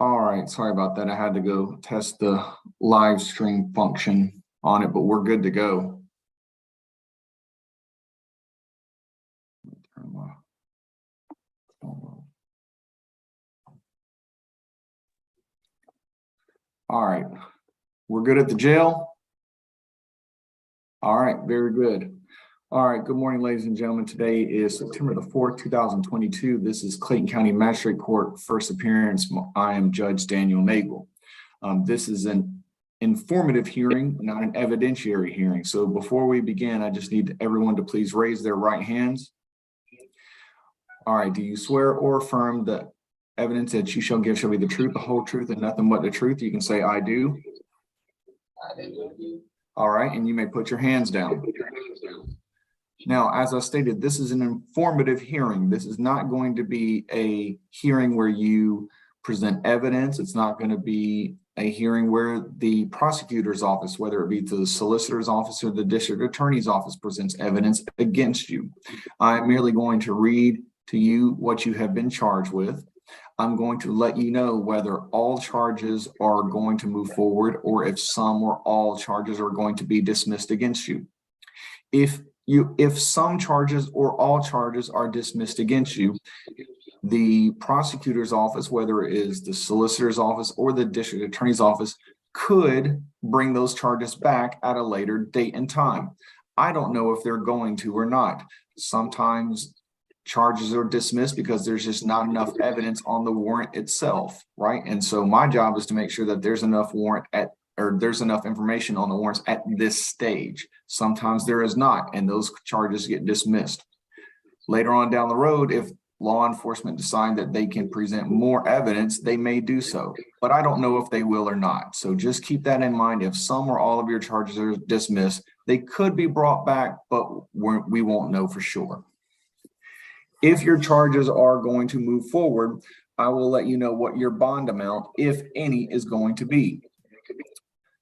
All right, sorry about that. I had to go test the live stream function on it, but we're good to go. All right, we're good at the jail. All right, very good. All right, good morning, ladies and gentlemen. Today is September the 4th, 2022. This is Clayton County Magistrate Court, first appearance. I am Judge Daniel Nagel. This is an informative hearing, not an evidentiary hearing. So before we begin, I just need everyone to please raise their right hands. All right, do you swear or affirm that evidence that you shall give shall be the truth, the whole truth, and nothing but the truth? You can say, I do. All right, and you may put your hands down. Now, as I stated, this is an informative hearing. This is not going to be a hearing where you present evidence. It's not going to be a hearing where the prosecutor's office, whether it be to the solicitor's office or the district attorney's office, presents evidence against you. I'm merely going to read to you what you have been charged with. I'm going to let you know whether all charges are going to move forward or if some or all charges are going to be dismissed against you. If some charges or all charges are dismissed against you, the prosecutor's office, whether it is the solicitor's office or the district attorney's office, could bring those charges back at a later date and time. I don't know if they're going to or not. Sometimes charges are dismissed because there's just not enough evidence on the warrant itself, right? And so my job is to make sure that there's enough there's enough information on the warrants at this stage. Sometimes there is not, and those charges get dismissed. Later on down the road, if law enforcement decide that they can present more evidence, they may do so, but I don't know if they will or not. So just keep that in mind. If some or all of your charges are dismissed, they could be brought back, but we won't know for sure. If your charges are going to move forward, I will let you know what your bond amount, if any, is going to be.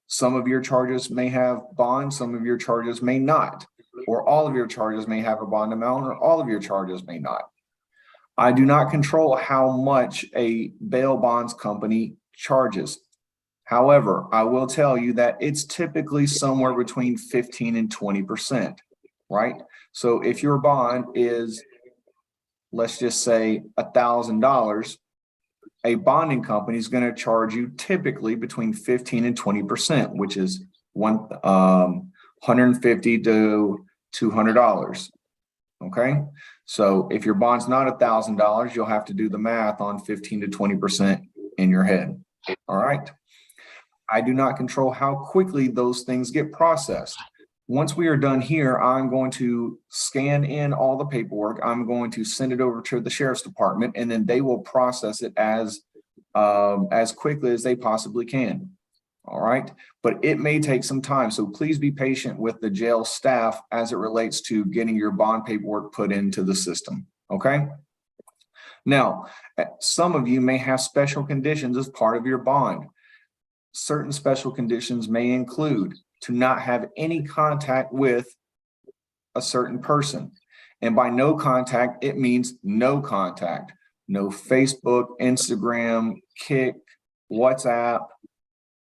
Some of your charges may have bond, some of your charges may not, or all of your charges may have a bond amount, or all of your charges may not. I do not control how much a bail bonds company charges. However, I will tell you that it's typically somewhere between 15 and 20%, right? So if your bond is, let's just say $1,000, a bonding company is going to charge you typically between 15 and 20%, which is $150 to $200. Okay, so if your bond's not $1,000, you'll have to do the math on 15 to 20% in your head. All right. I do not control how quickly those things get processed. Once we are done here, I'm going to scan in all the paperwork. I'm going to send it over to the sheriff's department, and then they will process it as quickly as they possibly can. All right, but it may take some time. So please be patient with the jail staff as it relates to getting your bond paperwork put into the system. Okay. Now, some of you may have special conditions as part of your bond. Certain special conditions may include to not have any contact with a certain person. And by no contact, it means no contact. No Facebook, Instagram, Kik, WhatsApp,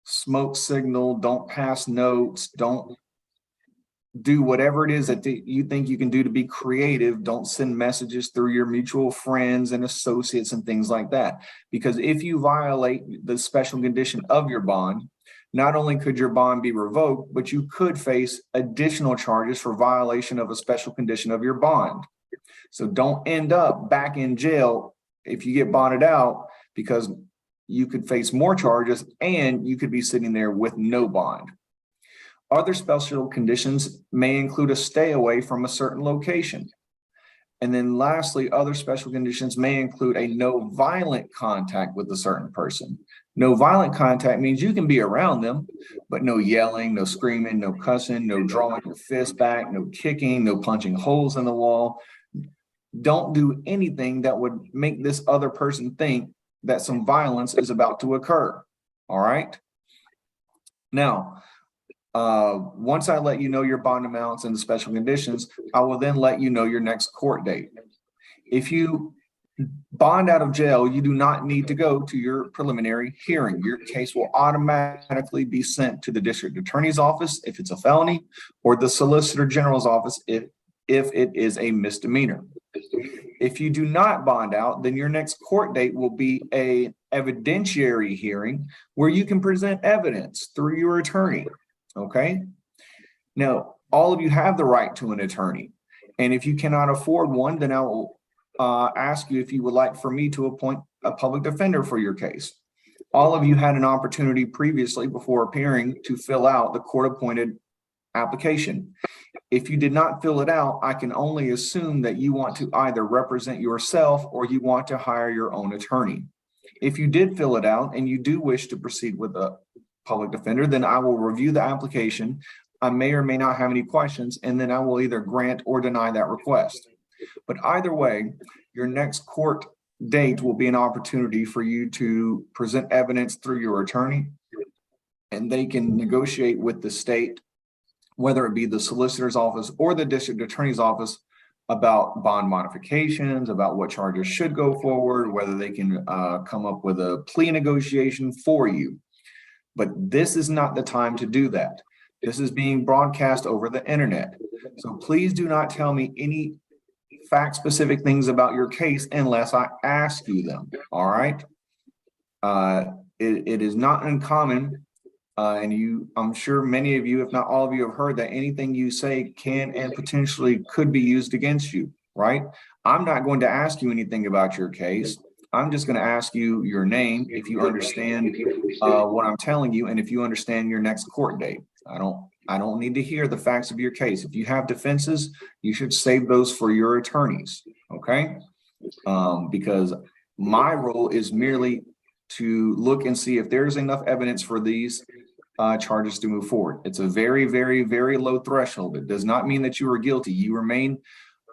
smoke signal, don't pass notes, don't do whatever it is that you think you can do to be creative. Don't send messages through your mutual friends and associates and things like that. Because if you violate the special condition of your bond, not only could your bond be revoked, but you could face additional charges for violation of a special condition of your bond. So don't end up back in jail if you get bonded out, because you could face more charges and you could be sitting there with no bond. Other special conditions may include a stay away from a certain location. And then lastly, other special conditions may include a no violent contact with a certain person. No violent contact means you can be around them, but no yelling, no screaming, no cussing, no drawing your fist back, no kicking, no punching holes in the wall. Don't do anything that would make this other person think that some violence is about to occur. All right. Now, once I let you know your bond amounts and the special conditions, I will then let you know your next court date. If you bond out of jail, you do not need to go to your preliminary hearing. Your case will automatically be sent to the district attorney's office if it's a felony, or the solicitor general's office if it is a misdemeanor. If you do not bond out, then your next court date will be a evidentiary hearing where you can present evidence through your attorney. Okay. Now, all of you have the right to an attorney. And if you cannot afford one, then I will ask you if you would like for me to appoint a public defender for your case. All of you had an opportunity previously before appearing to fill out the court-appointed application. If you did not fill it out, I can only assume that you want to either represent yourself or you want to hire your own attorney. If you did fill it out and you do wish to proceed with a public defender, then I will review the application. I may or may not have any questions, and then I will either grant or deny that request. But either way, your next court date will be an opportunity for you to present evidence through your attorney, and they can negotiate with the state, whether it be the solicitor's office or the district attorney's office, about bond modifications, about what charges should go forward, whether they can come up with a plea negotiation for you. But this is not the time to do that. This is being broadcast over the internet. So please do not tell me any fact-specific things about your case unless I ask you them, all right? It is not uncommon, and I'm sure many of you, if not all of you, have heard that anything you say can and potentially could be used against you, right? I'm not going to ask you anything about your case. I'm just going to ask you your name, if you understand what I'm telling you, and if you understand your next court date. I don't need to hear the facts of your case. If you have defenses, you should save those for your attorneys, okay? Because my role is merely to look and see if there's enough evidence for these charges to move forward. It's a very, very, very low threshold. It does not mean that you are guilty. You remain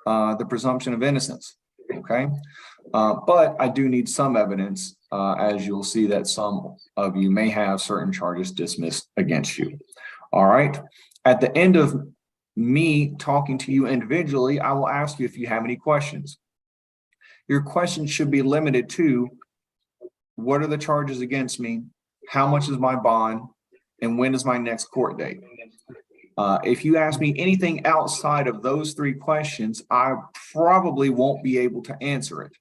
the presumption of innocence, okay? But I do need some evidence, as you'll see that some of you may have certain charges dismissed against you. All right. At the end of me talking to you individually, I will ask you if you have any questions. Your questions should be limited to: what are the charges against me? How much is my bond? And when is my next court date? If you ask me anything outside of those three questions, I probably won't be able to answer it.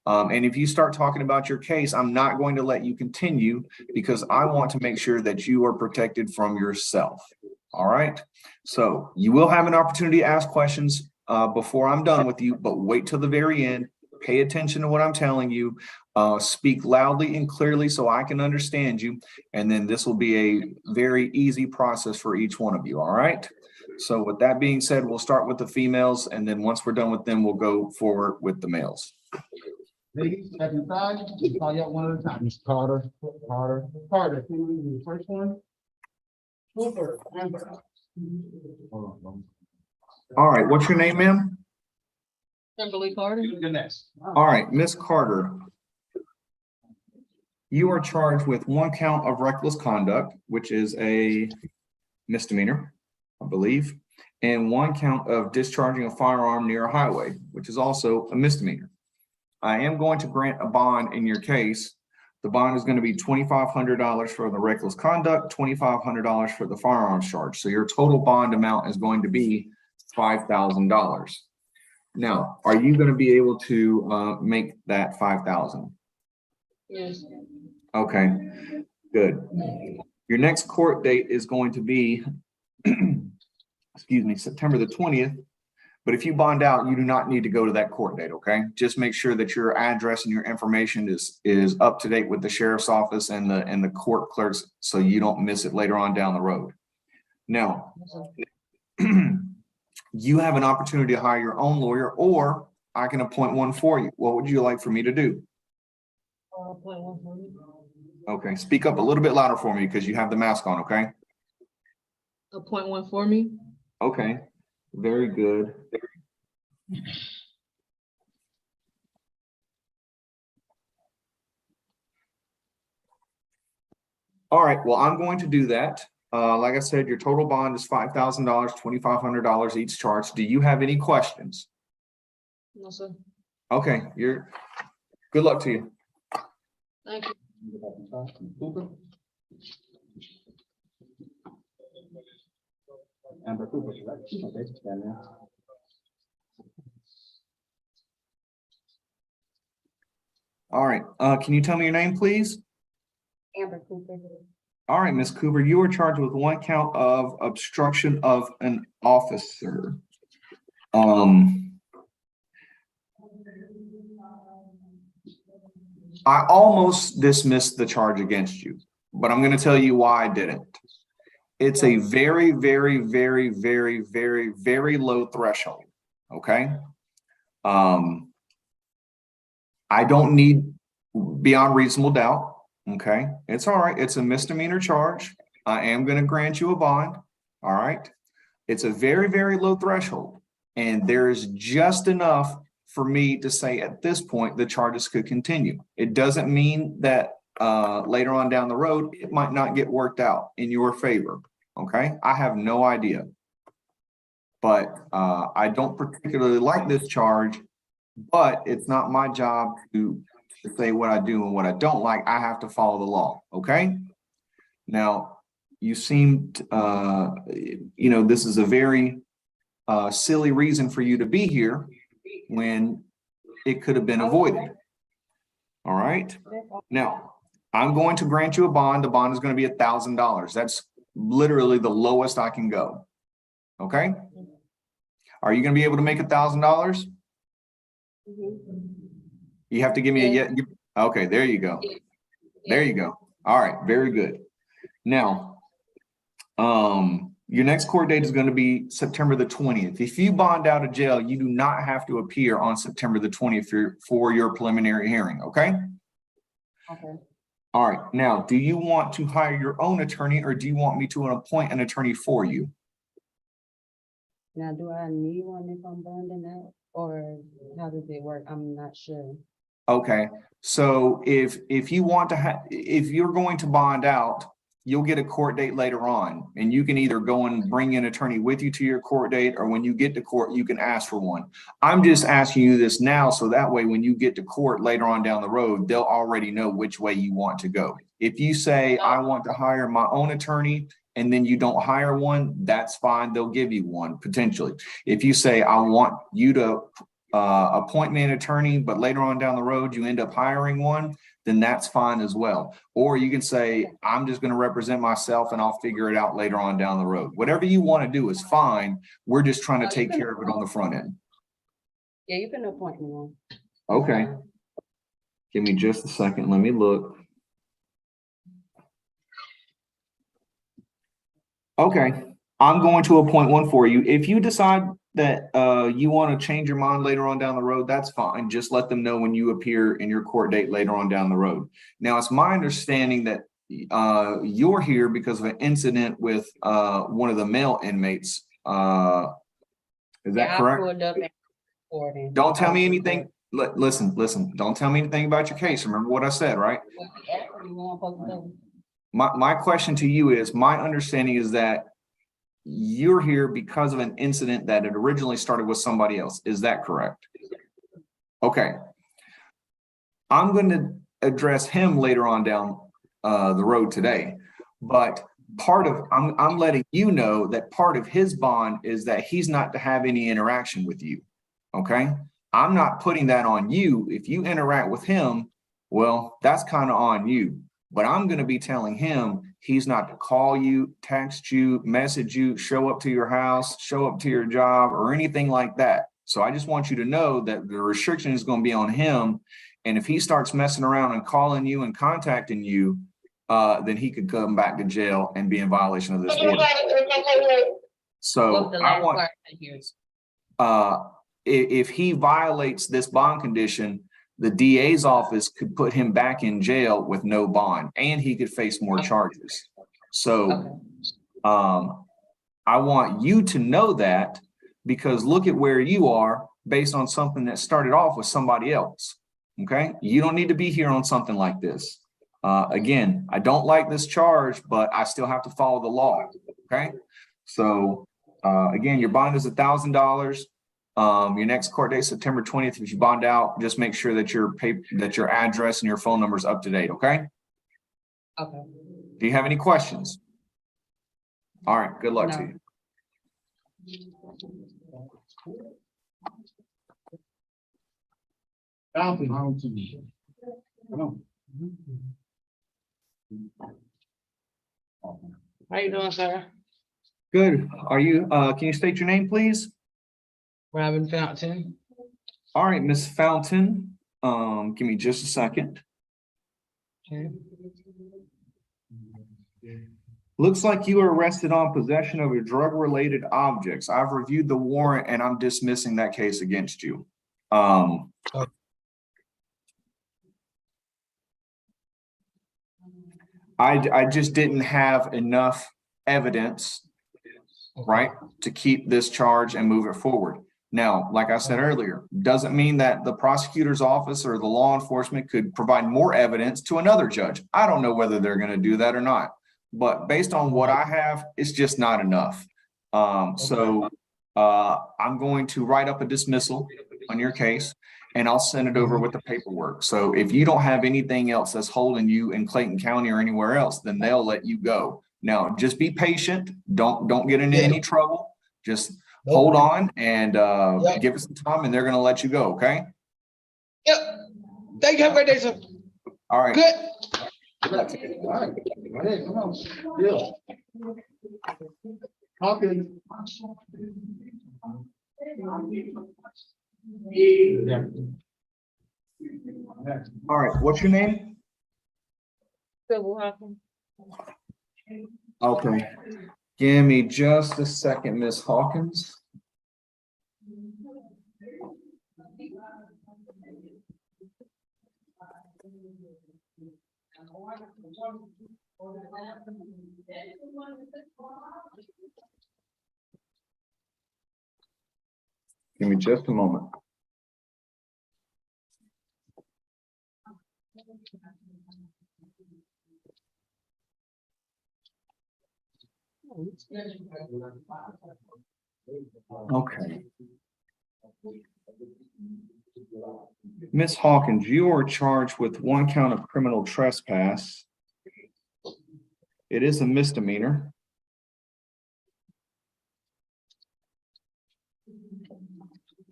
And if you start talking about your case, I'm not going to let you continue, because I want to make sure that you are protected from yourself. All right. So you will have an opportunity to ask questions before I'm done with you, but wait till the very end. Pay attention to what I'm telling you. Speak loudly and clearly so I can understand you. And then this will be a very easy process for each one of you. All right. So with that being said, we'll start with the females. And then once we're done with them, we'll go forward with the males. Ladies, at your side, just call you out one at a time. Mr. Carter. Carter, can we do the first one? Cooper, Amber. All right. What's your name, ma'am? Kimberly Carter. The next. All right, Miss Carter. You are charged with one count of reckless conduct, which is a misdemeanor, I believe, and one count of discharging a firearm near a highway, which is also a misdemeanor. I am going to grant a bond in your case. The bond is going to be $2,500 for the reckless conduct, $2,500 for the firearms charge. So your total bond amount is going to be $5,000. Now, are you going to be able to make that $5,000? Yes. Okay, good. Your next court date is going to be, excuse me, September the 20th. But if you bond out, you do not need to go to that court date, okay? Just make sure that your address and your information is up to date with the sheriff's office and the court clerks, so you don't miss it later on down the road. Now, you have an opportunity to hire your own lawyer, or I can appoint one for you. What would you like for me to do? Appoint one for me. Okay, speak up a little bit louder for me because you have the mask on, okay? Appoint one for me. Okay, very good. All right, well, I'm going to do that. Like I said, your total bond is $5,000, $2,500 each charge. Do you have any questions? No, sir. Okay, Good luck to you. Thank you. Cooper. Amber Cooper, right? Okay, stand there. All right, can you tell me your name, please? Amber Cooper. All right, Ms. Cooper, you are charged with one count of obstruction of an officer. I almost dismissed the charge against you, but I'm going to tell you why I didn't. It's a very, very, very, very, very, very low threshold. Okay. I don't need beyond reasonable doubt. Okay. It's all right. It's a misdemeanor charge. I am going to grant you a bond. All right. It's a very, very low threshold. And there's just enough for me to say at this point, the charges could continue. It doesn't mean that later on down the road, it might not get worked out in your favor. Okay. I have no idea. But I don't particularly like this charge, but it's not my job to say what I do and what I don't like. I have to follow the law. Okay. Now, you seemed, this is a very silly reason for you to be here when it could have been avoided. All right. Now, I'm going to grant you a bond. The bond is going to be $1,000. That's literally the lowest I can go. Okay. Are you going to be able to make $1,000? You have to give me a yes. Okay, there you go. There you go. All right, very good. Now, your next court date is going to be September the 20th. If you bond out of jail, you do not have to appear on September the 20th for your preliminary hearing, okay? Okay. All right, now, do you want to hire your own attorney or do you want me to appoint an attorney for you? Now, do I need one if I'm bonding out, or how does it work? I'm not sure. Okay, so if you want to if you're going to bond out, you'll get a court date later on, and you can either go and bring an attorney with you to your court date, or when you get to court, you can ask for one. I'm just asking you this now, so that way when you get to court later on down the road, they'll already know which way you want to go. If you say, I want to hire my own attorney, and then you don't hire one, that's fine. They'll give you one potentially. If you say, I want you to appoint me an attorney, but later on down the road, you end up hiring one, then that's fine as well. Or you can say, I'm just going to represent myself and I'll figure it out later on down the road. Whatever you want to do is fine. We're just trying to take care of it on the front end. Yeah, you can appoint me one. Okay. Give me just a second. Let me look. Okay, I'm going to appoint one for you. If you decide that you want to change your mind later on down the road, that's fine. Just let them know when you appear in your court date later on down the road. Now, it's my understanding that you're here because of an incident with one of the male inmates. Is that correct? Don't tell me anything. Listen, don't tell me anything about your case. Remember what I said, right? My question to you is, my understanding is that you're here because of an incident that had originally started with somebody else. Is that correct? Okay. I'm going to address him later on down the road today, but I'm letting you know that part of his bond is that he's not to have any interaction with you. Okay. I'm not putting that on you. If you interact with him, well, that's kind of on you. But I'm going to be telling him he's not to call you, text you, message you, show up to your house, show up to your job, or anything like that. So I just want you to know that the restriction is going to be on him. And if he starts messing around and calling you and contacting you, then he could come back to jail and be in violation of this order. So I want, if he violates this bond condition, the DA's office could put him back in jail with no bond, and he could face more charges. So I want you to know that, because look at where you are based on something that started off with somebody else. Okay. You don't need to be here on something like this. Again, I don't like this charge, but I still have to follow the law. Okay. So again, your bond is $1,000. Your next court date, September 20th. If you bond out, just make sure that your address and your phone number is up to date, okay? Okay. Do you have any questions? All right, good luck to No. you. Fountain. Come on. How you doing, sir? Good. Are you, can you state your name, please? Robin Fountain. All right, Miss Fountain, give me just a second. Okay. Looks like you were arrested on possession of a drug-related objects. I've reviewed the warrant and I'm dismissing that case against you. I just didn't have enough evidence, right, to keep this charge and move it forward. Now, like I said earlier, doesn't mean that the prosecutor's office or the law enforcement could provide more evidence to another judge. I don't know whether they're going to do that or not, but based on what I have, it's just not enough. So I'm going to write up a dismissal on your case and I'll send it over with the paperwork. So if you don't have anything else that's holding you in Clayton County or anywhere else, then they'll let you go. Now, just be patient. Don't get into any trouble. Just hold on and give it some time and they're going to let you go. Okay. Yep. Thank you. Have a great day, sir. All right. Good. All right. Hey, come on. Yeah. Okay. All right. What's your name? Welcome. Okay. Give me just a second, Miss Hawkins. Give me just a moment. Okay. Miss Hawkins, you are charged with 1 count of criminal trespass. It is a misdemeanor.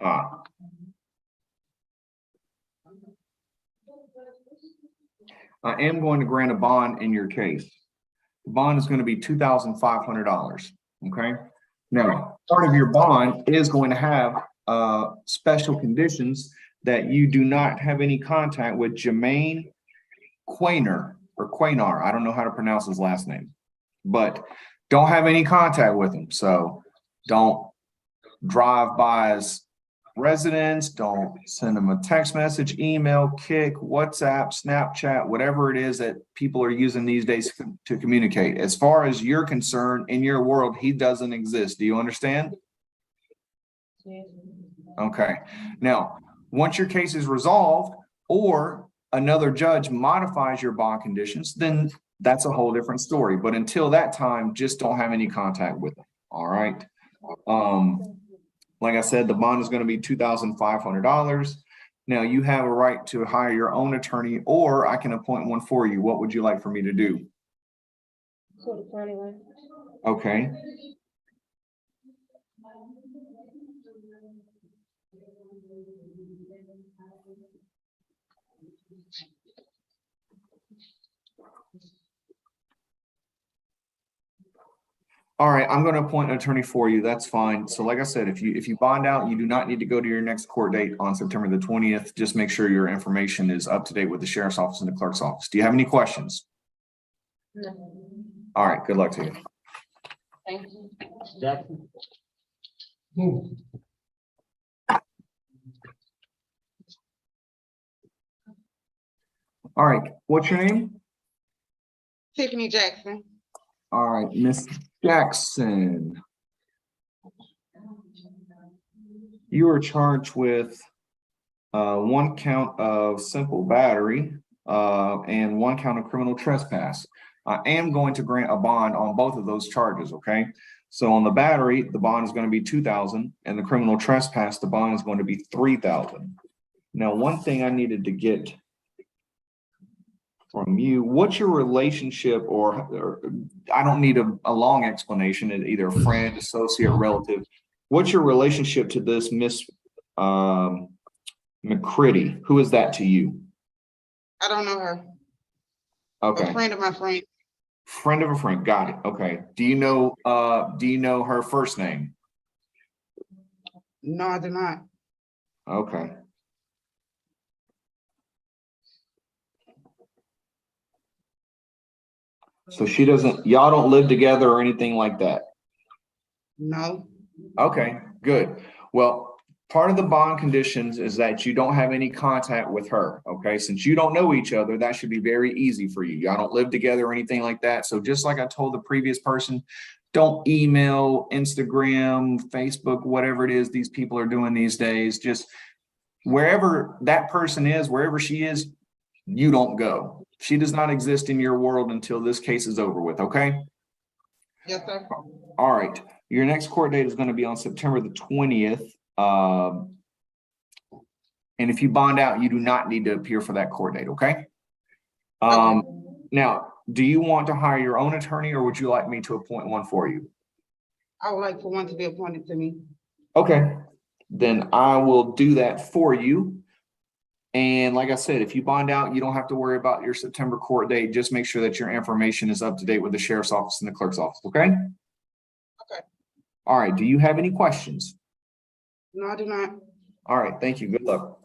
I am going to grant a bond in your case. The bond is going to be $2,500. Okay. Now, part of your bond is going to have special conditions that you do not have any contact with Jermaine Quayner or Quaynar. I don't know how to pronounce his last name, but don't have any contact with him. So don't drive by his residence. Don't send him a text message, email, Kick, WhatsApp, Snapchat, whatever it is that people are using these days to communicate. As far as you're concerned, in your world, he doesn't exist. Do you understand? Okay. Now, once your case is resolved or another judge modifies your bond conditions, then that's a whole different story. But until that time, just don't have any contact with them. All right. Like I said, the bond is going to be $2,500. Now you have a right to hire your own attorney, or I can appoint one for you. What would you like for me to do? Okay. All right, I'm going to appoint an attorney for you. That's fine. So like I said, if you bond out, you do not need to go to your next court date on September the 20th. Just make sure your information is up to date with the sheriff's office and the clerk's office. Do you have any questions? No. All right, good luck to you. Thank you. Jackson. Move. All right, what's your name? Tiffany Jackson. All right, Miss Jackson. You are charged with 1 count of simple battery and 1 count of criminal trespass. I am going to grant a bond on both of those charges, okay? So on the battery, the bond is going to be 2,000, and the criminal trespass, the bond is going to be 3,000. Now, one thing I needed to get from you, what's your relationship, or I don't need a long explanation, either a friend, associate, relative. What's your relationship to this Miss McCritty? Who is that to you? I don't know her. Okay. A friend of my friend. Friend of a friend. Got it. Okay. Do you know her first name? No, I do not. Okay. So y'all don't live together or anything like that? No. Okay, good. Well, part of the bond conditions is that you don't have any contact with her, okay? Since you don't know each other, that should be very easy for you. Y'all don't live together or anything like that. So just like I told the previous person, don't email, Instagram, Facebook, whatever it is these people are doing these days. Just wherever that person is, wherever she is, you don't go. She does not exist in your world until this case is over with, okay? Yes, sir. All right. Your next court date is going to be on September the 20th. And if you bond out, you do not need to appear for that court date, okay? Now, do you want to hire your own attorney, or would you like me to appoint one for you? I would like for one to be appointed to me. Okay, then I will do that for you. And like I said, if you bond out, you don't have to worry about your September court date. Just make sure that your information is up to date with the sheriff's office and the clerk's office, okay? Okay. All right, do you have any questions? No, I do not. All right, thank you, good luck.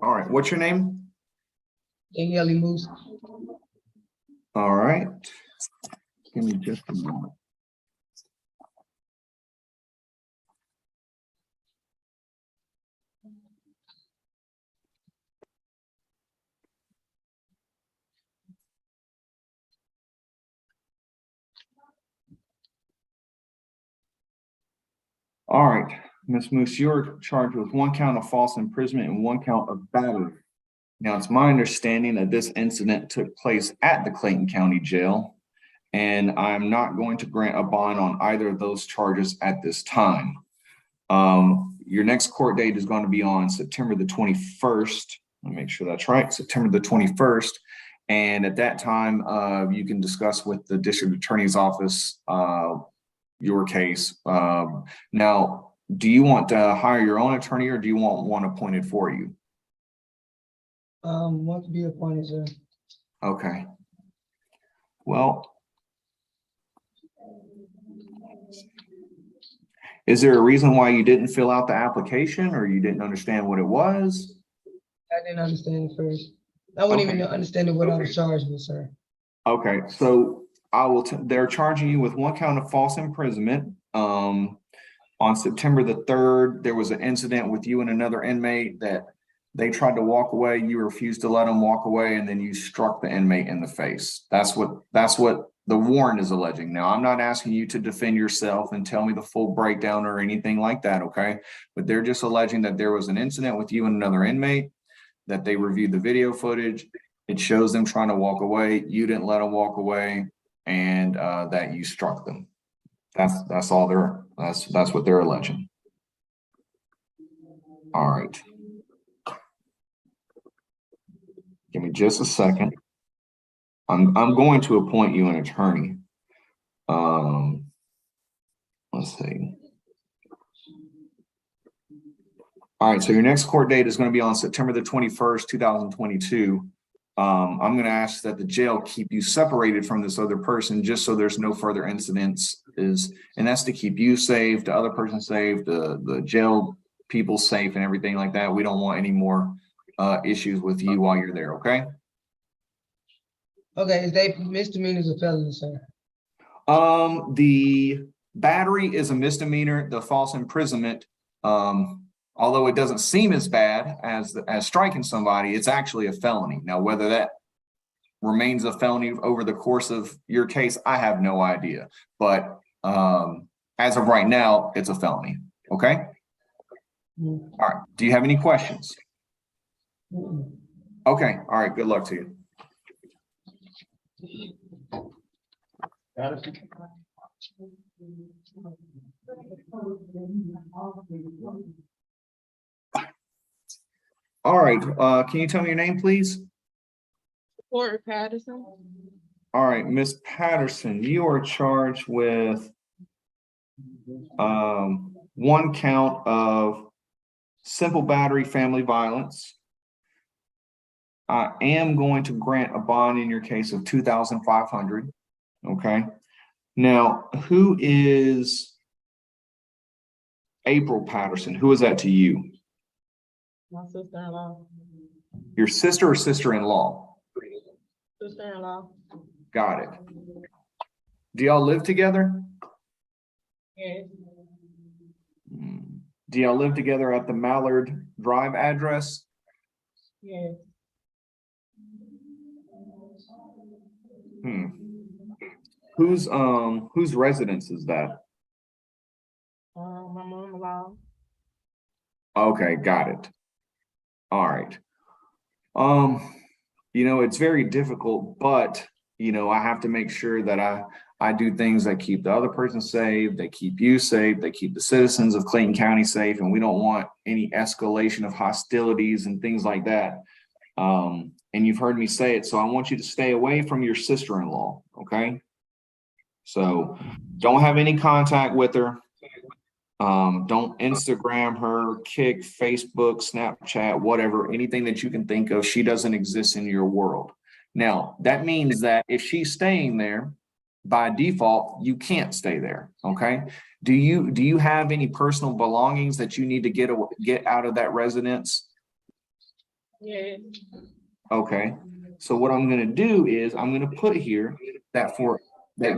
All right, what's your name? Danielle Moose. All right, give me just a moment. All right, Ms. Moose, you're charged with 1 count of false imprisonment and 1 count of battery. Now, it's my understanding that this incident took place at the Clayton County Jail, and I'm not going to grant a bond on either of those charges at this time. Your next court date is going to be on September the 21st. Let me make sure that's right, September the 21st. And at that time, you can discuss with the district attorney's office your case. Now, do you want to hire your own attorney, or do you want one appointed for you? Want to be appointed, sir. Okay. Well, is there a reason why you didn't fill out the application, or you didn't understand what it was? I didn't understand it first. I wouldn't even understand what I was charged with, sir. Okay, so they're charging you with 1 count of false imprisonment. On September the 3rd, there was an incident with you and another inmate that they tried to walk away. You refused to let them walk away, and then you struck the inmate in the face. That's what the warrant is alleging. Now, I'm not asking you to defend yourself and tell me the full breakdown or anything like that, okay? But they're just alleging that there was an incident with you and another inmate, that they reviewed the video footage. It shows them trying to walk away. You didn't let them walk away, and that you struck them. That's all that's what they're alleging. All right. Give me just a second. I'm going to appoint you an attorney. Let's see. All right, so your next court date is going to be on September the 21st, 2022. I'm going to ask that the jail keep you separated from this other person, just so there's no further incidents, and that's to keep you safe, the other person safe, the jail people safe, and everything like that. We don't want any more issues with you while you're there, okay? Okay, is they misdemeanors or felonies, sir? The battery is a misdemeanor. The false imprisonment, although it doesn't seem as bad as striking somebody, it's actually a felony. Now, whether that remains a felony over the course of your case, I have no idea. But as of right now, it's a felony. Okay. All right. Do you have any questions? Okay, all right, good luck to you. Patterson. All right, can you tell me your name, please? Porter Patterson. All right, Miss Patterson, you are charged with one count of simple battery family violence. I am going to grant a bond in your case of $2,500. Okay. Now, who is April Patterson? Who is that to you? My sister-in-law. Your sister or sister-in-law? Sister-in-law. Got it. Do y'all live together? Yes. Do y'all live together at the Mallard Drive address? Yes. Whose residence is that? My mom-in-law. Okay, got it. All right. It's very difficult, but I have to make sure that I do things that keep the other person safe, they keep you safe, they keep the citizens of Clayton County safe, and we don't want any escalation of hostilities and things like that. And you've heard me say it, so I want you to stay away from your sister-in-law, okay? So don't have any contact with her. Don't Instagram her, Kick, Facebook, Snapchat, whatever, anything that you can think of. She doesn't exist in your world. Now, that means that if she's staying there, by default, you can't stay there, okay? Do you have any personal belongings that you need to get out of that residence? Yes. Okay, so what I'm gonna do is I'm gonna put here that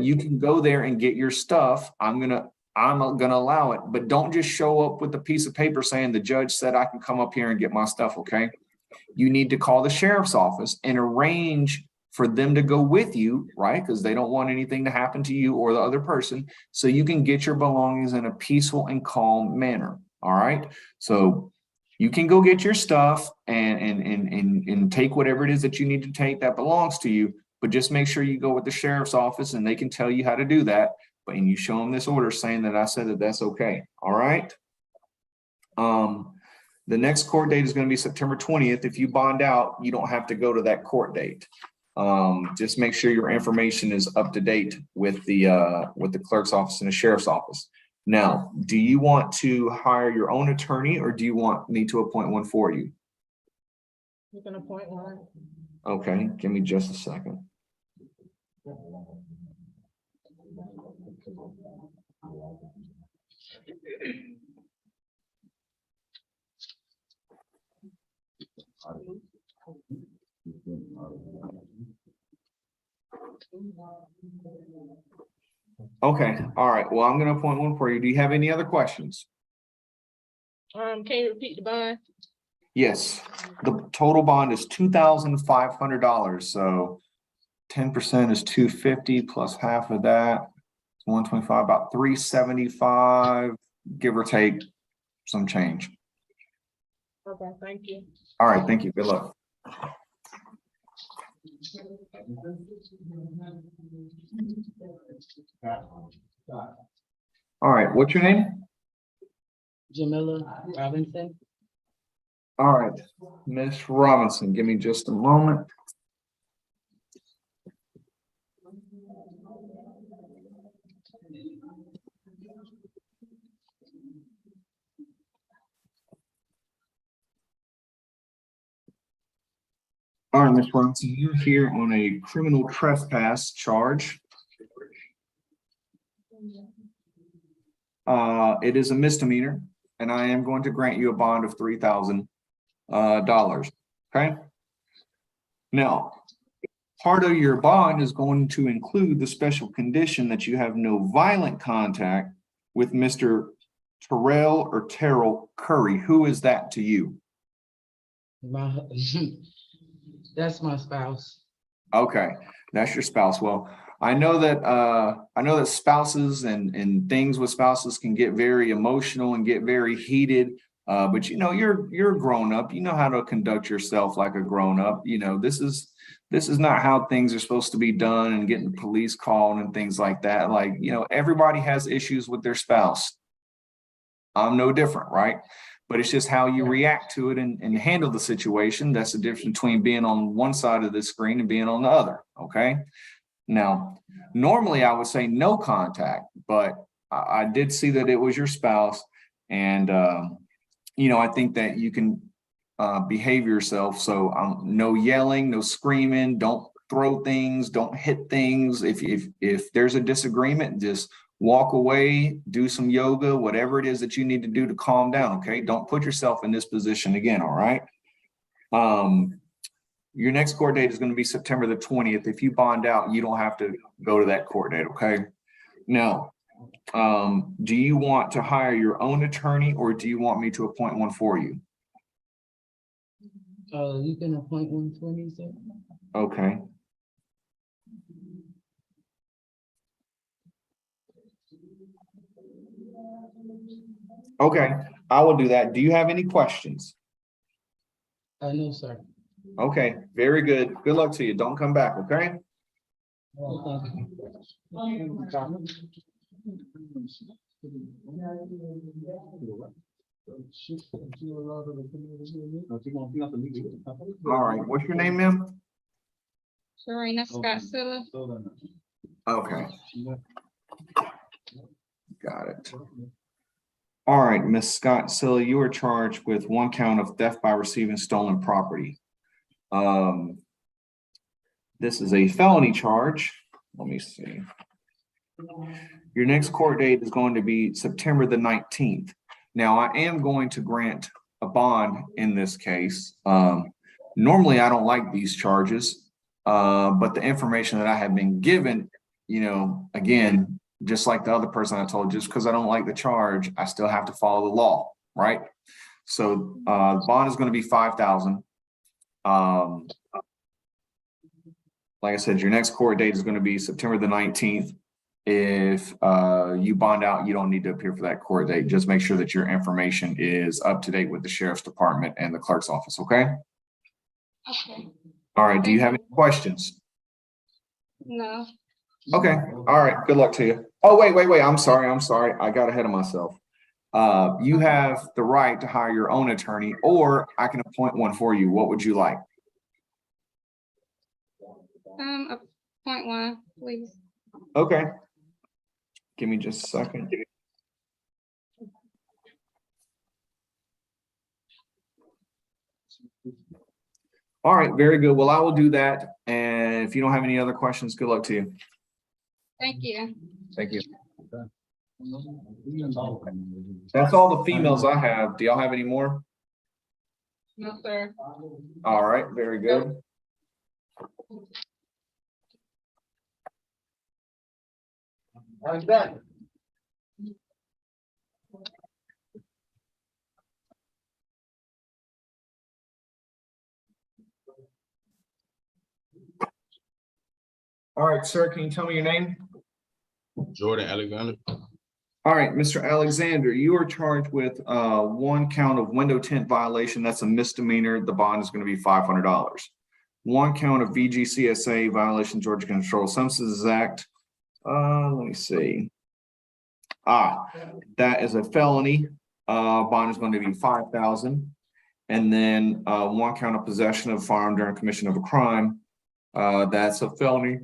you can go there and get your stuff. I'm gonna allow it, but don't just show up with a piece of paper saying the judge said I can come up here and get my stuff, okay? You need to call the sheriff's office and arrange for them to go with you, right? Because they don't want anything to happen to you or the other person, so you can get your belongings in a peaceful and calm manner, all right? So you can go get your stuff and take whatever it is that you need to take that belongs to you, but just make sure you go with the sheriff's office and they can tell you how to do that. But and you show them this order saying that I said that that's okay. All right. The next court date is going to be September 20th. If you bond out, you don't have to go to that court date. Just make sure your information is up to date with the clerk's office and the sheriff's office. Now, do you want to hire your own attorney or do you want me to appoint one for you? You can appoint one. Okay, give me just a second. Okay, all right. Well, I'm going to appoint one for you. Do you have any other questions? Can you repeat the bond? Yes, the total bond is $2,500. So 10% is $250 plus half of that, 125, about $375, give or take some change. Okay, thank you. All right, thank you. Good luck. All right, what's your name? Jamila Robinson. All right, Miss Robinson, give me just a moment. All right, Miss Robinson, you're here on a criminal trespass charge. It is a misdemeanor, and I am going to grant you a bond of $3,000. Okay. Now, part of your bond is going to include the special condition that you have no violent contact with Mr. Terrell Curry. Who is that to you? That's my spouse. Okay, that's your spouse. Well, I know that spouses and things with spouses can get very emotional and get very heated. But you know, you're a grown up. You know how to conduct yourself like a grown up. You know, this is not how things are supposed to be done, and getting the police called and things like that. Like, you know, everybody has issues with their spouse. I'm no different, right? But it's just how you react to it and handle the situation. That's the difference between being on one side of the screen and being on the other. Okay. Now, normally I would say no contact, but I did see that it was your spouse. And, you know, I think that you can behave yourself. So no yelling, no screaming, don't throw things, don't hit things. If there's a disagreement, just walk away, do some yoga, whatever it is that you need to do to calm down. Okay. Don't put yourself in this position again. All right. Your next court date is going to be September the 20th. If you bond out, you don't have to go to that court date. Okay. Now, do you want to hire your own attorney, or do you want me to appoint one for you? You can appoint one for me, sir. Okay. Okay, I will do that. Do you have any questions? No, sir. Okay, very good. Good luck to you. Don't come back, okay? All right, what's your name, ma'am? Serena Scott Silla. Okay, got it. All right, Miss Scott Silla, you are charged with one count of theft by receiving stolen property. This is a felony charge. Let me see. Your next court date is going to be September the 19th. Now, I am going to grant a bond in this case. Normally, I don't like these charges, but the information that I have been given, you know, again, just like the other person I told, just because I don't like the charge, I still have to follow the law, right? So bond is going to be $5,000. Like I said, your next court date is going to be September the 19th. If you bond out, you don't need to appear for that court date. Just make sure that your information is up to date with the sheriff's department and the clerk's office, okay? Okay. All right, do you have any questions? No. Okay, all right, good luck to you. Oh, wait, I'm sorry. I got ahead of myself. You have the right to hire your own attorney, or I can appoint one for you. What would you like? Appoint one, please. Okay. Give me just a second. All right, very good. Well, I will do that. And if you don't have any other questions, good luck to you. Thank you. Thank you. That's all the females I have. Do y'all have any more? No, sir. All right, very good. I'm done. All right, sir, can you tell me your name? Jordan Alexander. All right, Mr. Alexander, you are charged with one count of window tint violation. That's a misdemeanor. The bond is going to be $500. One count of VGCSA violation, Georgia Controlled Substances Act. Let me see. That is a felony. Bond is going to be $5,000. And then one count of possession of firearm during commission of a crime. That's a felony.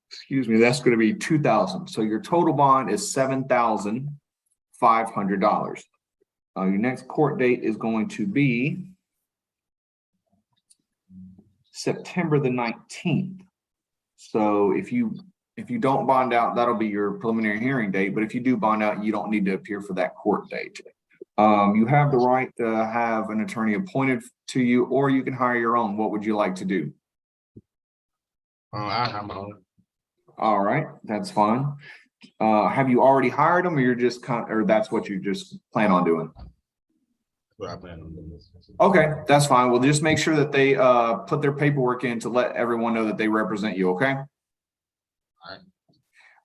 Excuse me, that's going to be $2,000. So your total bond is $7,500. Your next court date is going to be September the 19th. So if you don't bond out, that'll be your preliminary hearing date. But if you do bond out, you don't need to appear for that court date. You have the right to have an attorney appointed to you, or you can hire your own. What would you like to do? I have my own. All right, that's fine. Have you already hired them, or you're just or that's what you just plan on doing? What I plan on doing this. Okay, that's fine. Well, just make sure that they put their paperwork in to let everyone know that they represent you, okay?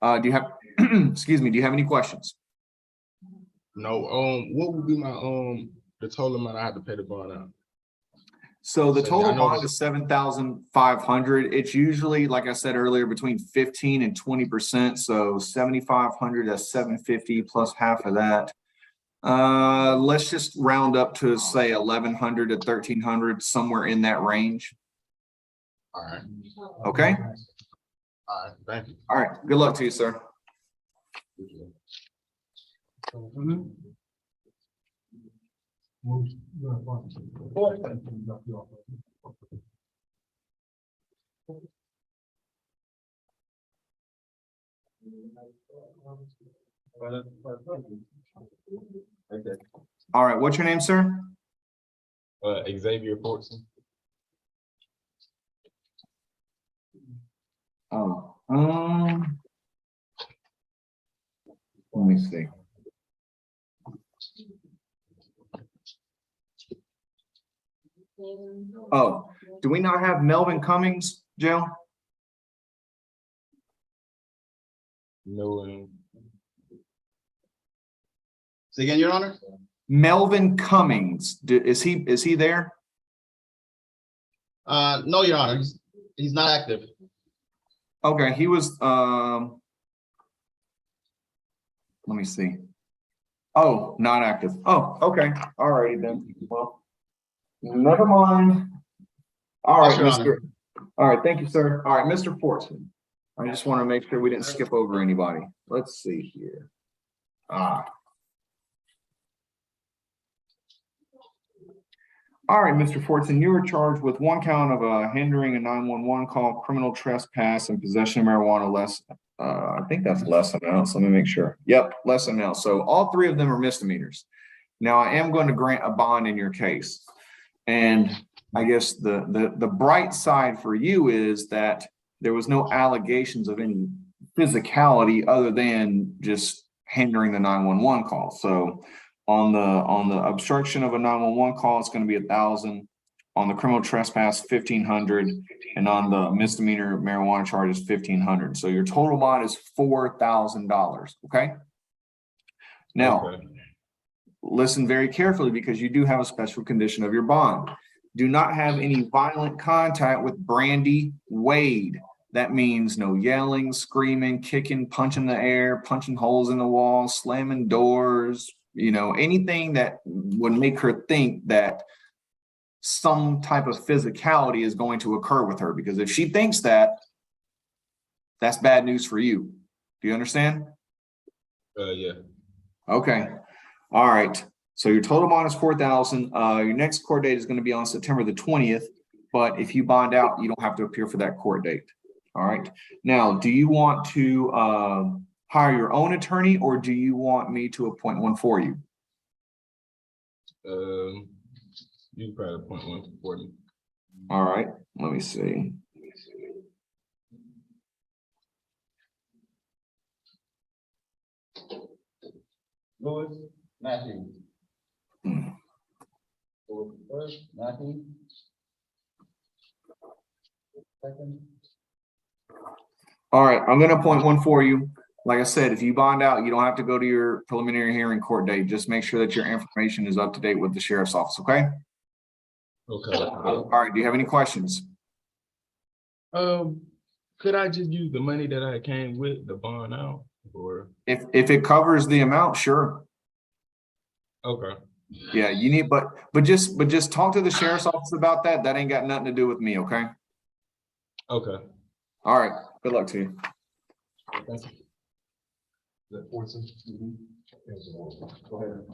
All right. Do you have, excuse me, do you have any questions? No, what would be my, the total amount I have to pay the bond out? So the So, total I know bond this- is 7,500. It's usually, like I said earlier, between 15 and 20%. So 7,500 to 750 plus half of that. Let's just round up to say 1,100 to 1,300, somewhere in that range. All right, Okay. all right, thank you. All right. Good luck to you, sir. All right. What's your name, sir? Xavier Fortson. Oh, let me see. Oh, do we not have Melvin Cummings, Joe? No. Say again, Your Honor? Melvin Cummings, is he there? No, Your Honor, he's not active. Okay, he was, let me see. Oh, not active. Oh, okay. All righty then. Well, never mind. All right, Yes, Your Honor. All right, thank you, sir. All right, Mr. Fortson. I just want to make sure we didn't skip over anybody. Let's see here. All right, Mr. Fortson, you were charged with one count of hindering a 911 call, criminal trespass, and possession of marijuana less. I think that's less amount. So let me make sure. Yep, less amount. So all three of them are misdemeanors. Now I am going to grant a bond in your case. And I guess the bright side for you is that there was no allegations of any physicality other than just hindering the 911 call. So on the obstruction of a 911 call, it's going to be 1,000. On the criminal trespass, 1,500, and on the misdemeanor marijuana charge is 1,500. So your total bond is $4,000. Okay. Now, Okay. listen very carefully because you do have a special condition of your bond. Do not have any violent contact with Brandy Wade. That means no yelling, screaming, kicking, punching the air, punching holes in the wall, slamming doors, anything that would make her think that some type of physicality is going to occur with her. Because if she thinks that, that's bad news for you. Do you understand? Yeah. Okay. All right. So your total bond is 4,000. Your next court date is going to be on September the 20th. But if you bond out, you don't have to appear for that court date. All right. Now, do you want to hire your own attorney, or do you want me to appoint one for you? You can probably appoint one for me. All right. Let me see. Louis, Matthew. Louis first, Matthew. Second. All right. I'm going to appoint one for you. Like I said, if you bond out, you don't have to go to your preliminary hearing court date. Just make sure that your information is up to date with the sheriff's office. Okay. Okay. All right. Do you have any questions? Could I just use the money that I came with the bond out, or? If it covers the amount, sure. Okay. Yeah, you need, but just talk to the sheriff's office about that. That ain't got nothing to do with me. Okay. Okay. All right. Good luck to you. Thank you. Go ahead.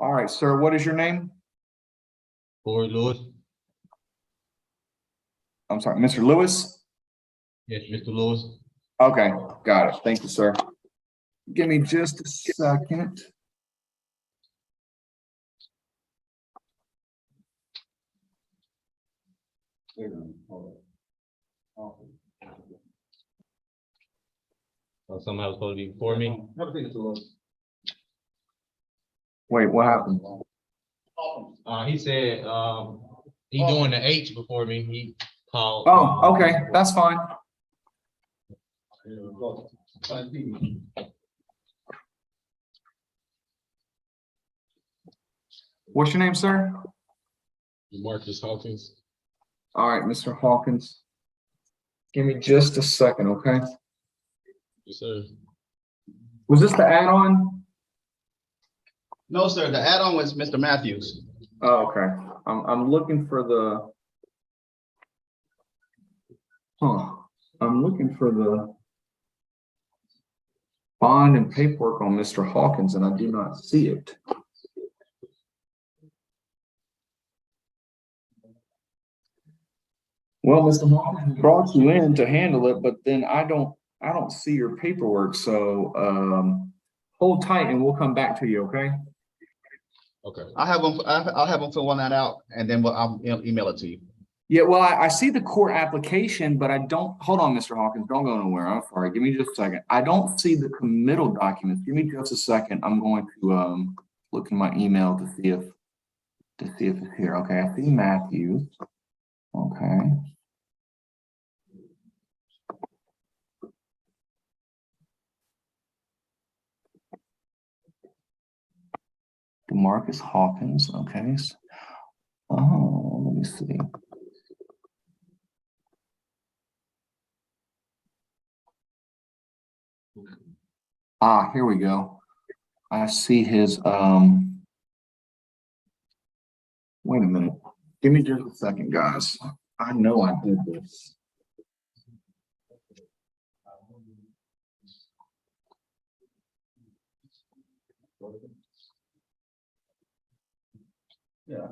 All right, sir. What is your name? Corey Lewis. I'm sorry, Mr. Lewis. Yes, Mr. Lewis. Okay, got it. Thank you, sir. Give me just a second. Somehow supposed to be before me. Wait, what happened? He said, he doing the H before me. He called. Oh, okay, that's fine. What's your name, sir? Marcus Hawkins. All right, Mr. Hawkins. Give me just a second, okay? Yes, sir. Was this the add-on? No, sir, the add-on was Mr. Matthews. Oh, okay. I'm looking for the. I'm looking for the bond and paperwork on Mr. Hawkins, and I do not see it. Well, Mr. Hawkins brought you in to handle it, but then I don't see your paperwork. So hold tight and we'll come back to you, okay? Okay. I'll have them fill one that out and then I'll email it to you. Yeah, well, I see the court application, but I don't, hold on, Mr. Hawkins, don't go nowhere. I'm sorry. Give me just a second. I don't see the committal documents. Give me just a second. I'm going to look in my email to see if it's here. Okay, I see Matthews. Okay. DeMarcus Hawkins, okay. Oh, let me see. Ah, here we go. I see his, wait a minute. Give me just a second, guys. I know I did this. Yeah.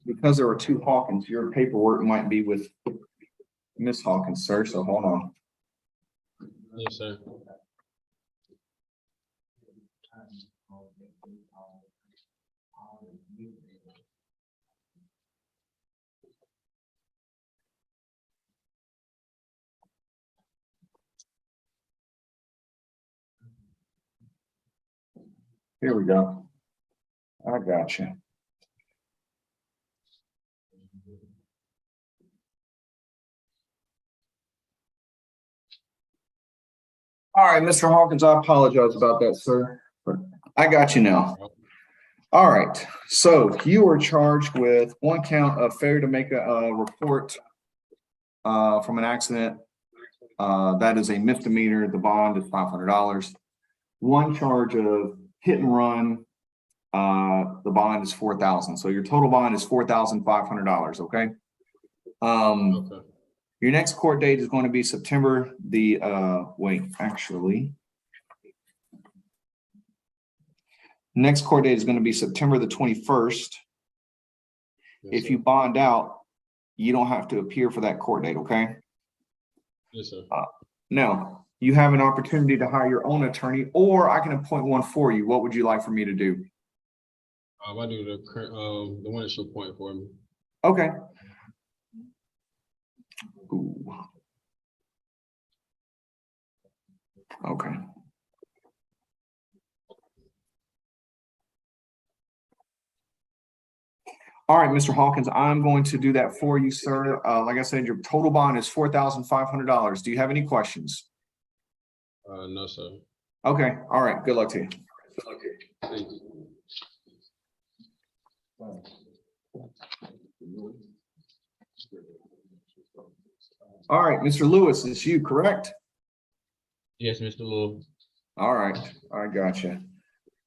Because there were two Hawkins, your paperwork might be with Miss Hawkins, sir, so hold on. Yes, sir. Here we go. I got you. All right, Mr. Hawkins, I apologize about that, sir, but I got you now. All right, so you were charged with one count of failure to make a report from an accident. That is a misdemeanor. The bond is $500. One charge of hit and run. The bond is $4,000. So your total bond is $4,500. Okay. Okay. Your next court date is going to be September the next court date is going to be September the 21st. Yes, If sir. you bond out, you don't have to appear for that court date. Okay. Yes, sir. Now you have an opportunity to hire your own attorney, or I can appoint one for you. What would you like for me to do? I do the current, the one that she'll point for me. Okay. Ooh. Okay. All right, Mr. Hawkins, I'm going to do that for you, sir. Like I said, your total bond is $4,500. Do you have any questions? No, sir. Okay. All right. Good luck to you. Thank you. All right, Mr. Lewis, it's you, correct? Yes, Mr. Lewis. All right, I got you.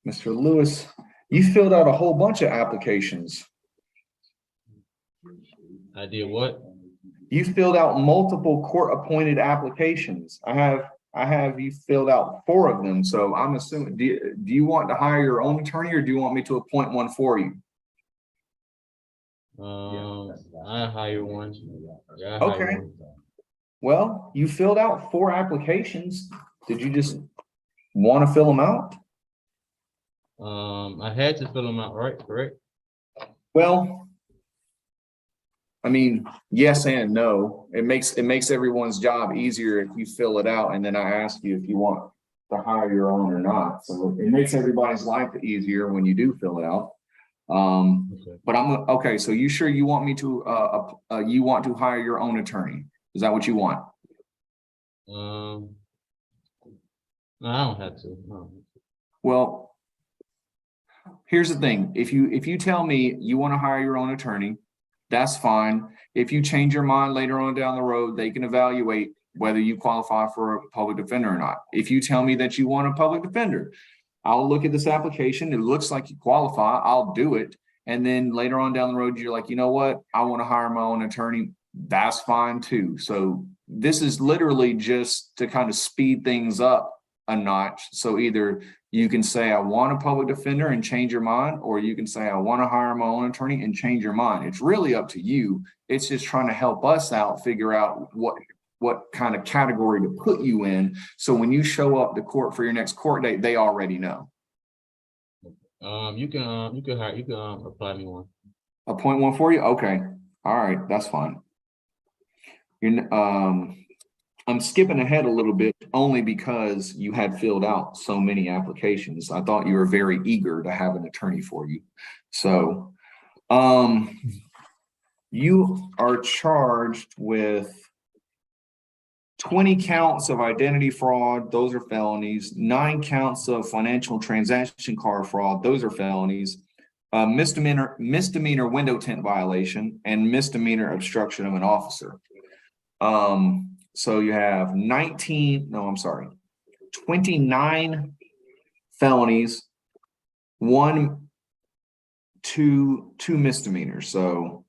Mr. Lewis, you filled out a whole bunch of applications. I did what? You filled out multiple court-appointed applications. I have you filled out 4 of them. So I'm assuming, do you want to hire your own attorney, or do you want me to appoint one for you? I hire one. Yeah, I hire Okay. one. Well, you filled out 4 applications. Did you just want to fill them out? I had to fill them out, right? Correct? Well, I mean, yes and no. It makes everyone's job easier if you fill it out, and then I ask you if you want to hire your own or not. So it makes everybody's life easier when you do fill it out. Okay. But okay, so you sure you want me to, you want to hire your own attorney? Is that what you want? No, I don't have to. No. Well, here's the thing. If you tell me you want to hire your own attorney, that's fine. If you change your mind later on down the road, they can evaluate whether you qualify for a public defender or not. If you tell me that you want a public defender, I'll look at this application. It looks like you qualify. I'll do it. And then later on down the road, you're like, you know what? I want to hire my own attorney. That's fine too. So this is literally just to kind of speed things up a notch. So either you can say, I want a public defender and change your mind, or you can say, I want to hire my own attorney and change your mind. It's really up to you. It's just trying to help us out, figure out what kind of category to put you in. So when you show up to court for your next court date, they already know. You can apply me one. Appoint one for you? Okay. All right, that's fine. I'm skipping ahead a little bit only because you had filled out so many applications. I thought you were very eager to have an attorney for you. So, you are charged with 20 counts of identity fraud. Those are felonies. 9 counts of financial transaction card fraud. Those are felonies. Misdemeanor window tint violation and misdemeanor obstruction of an officer. So you have 29 felonies, two misdemeanors. So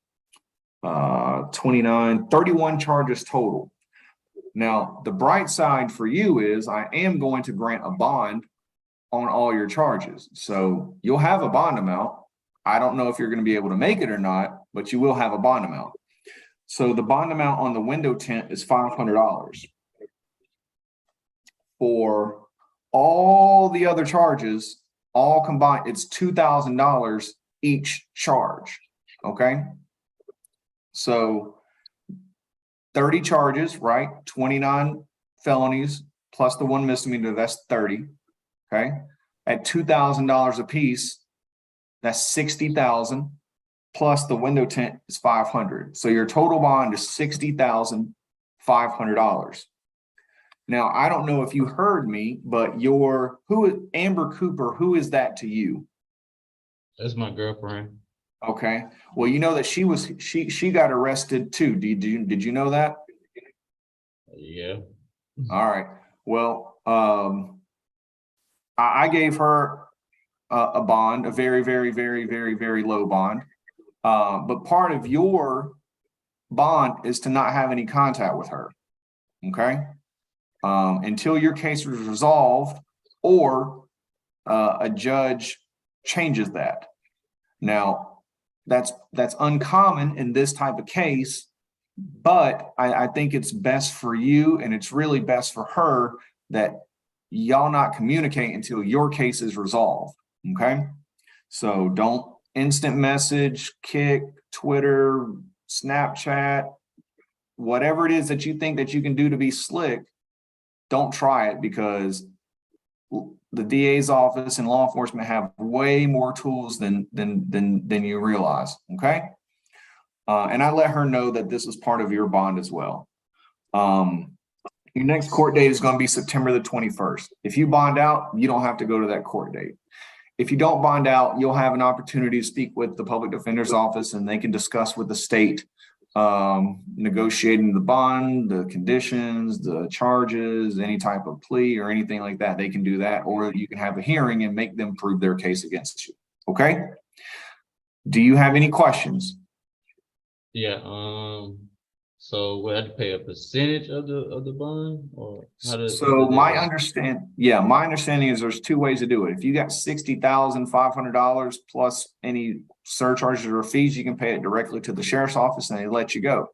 31 charges total. Now, the bright side for you is I am going to grant a bond on all your charges. So you'll have a bond amount. I don't know if you're going to be able to make it or not, but you will have a bond amount. So the bond amount on the window tint is $500. For all the other charges, all combined, it's $2,000 each charge. Okay. So 30 charges, right? 29 felonies plus the 1 misdemeanor, that's 30. Okay. At $2,000 a piece, that's 60,000 plus the window tint is 500. So your total bond is $60,500. Now, I don't know if you heard me, but Amber Cooper, who is that to you? That's my girlfriend. Okay. Well, you know that she got arrested too. Did you know that? Yeah. All right. Well, I gave her a bond, a very, very, very, very, very low bond. But part of your bond is to not have any contact with her. Okay. Until your case is resolved or a judge changes that. Now, that's uncommon in this type of case, but I think it's best for you and it's really best for her that y'all not communicate until your case is resolved. Okay. So don't instant message, Kick, Twitter, Snapchat, whatever it is that you think that you can do to be slick. Don't try it because the DA's office and law enforcement have way more tools than you realize. Okay. And I let her know that this is part of your bond as well. Your next court date is going to be September the 21st. If you bond out, you don't have to go to that court date. If you don't bond out, you'll have an opportunity to speak with the public defender's office and they can discuss with the state negotiating the bond, the conditions, the charges, any type of plea or anything like that. They can do that, or you can have a hearing and make them prove their case against you. Okay. Do you have any questions? Yeah. So would I have to pay a percentage of the bond, or how does? So my understanding is there's 2 ways to do it. If you got $60,500 plus any surcharges or fees, you can pay it directly to the sheriff's office and they let you go.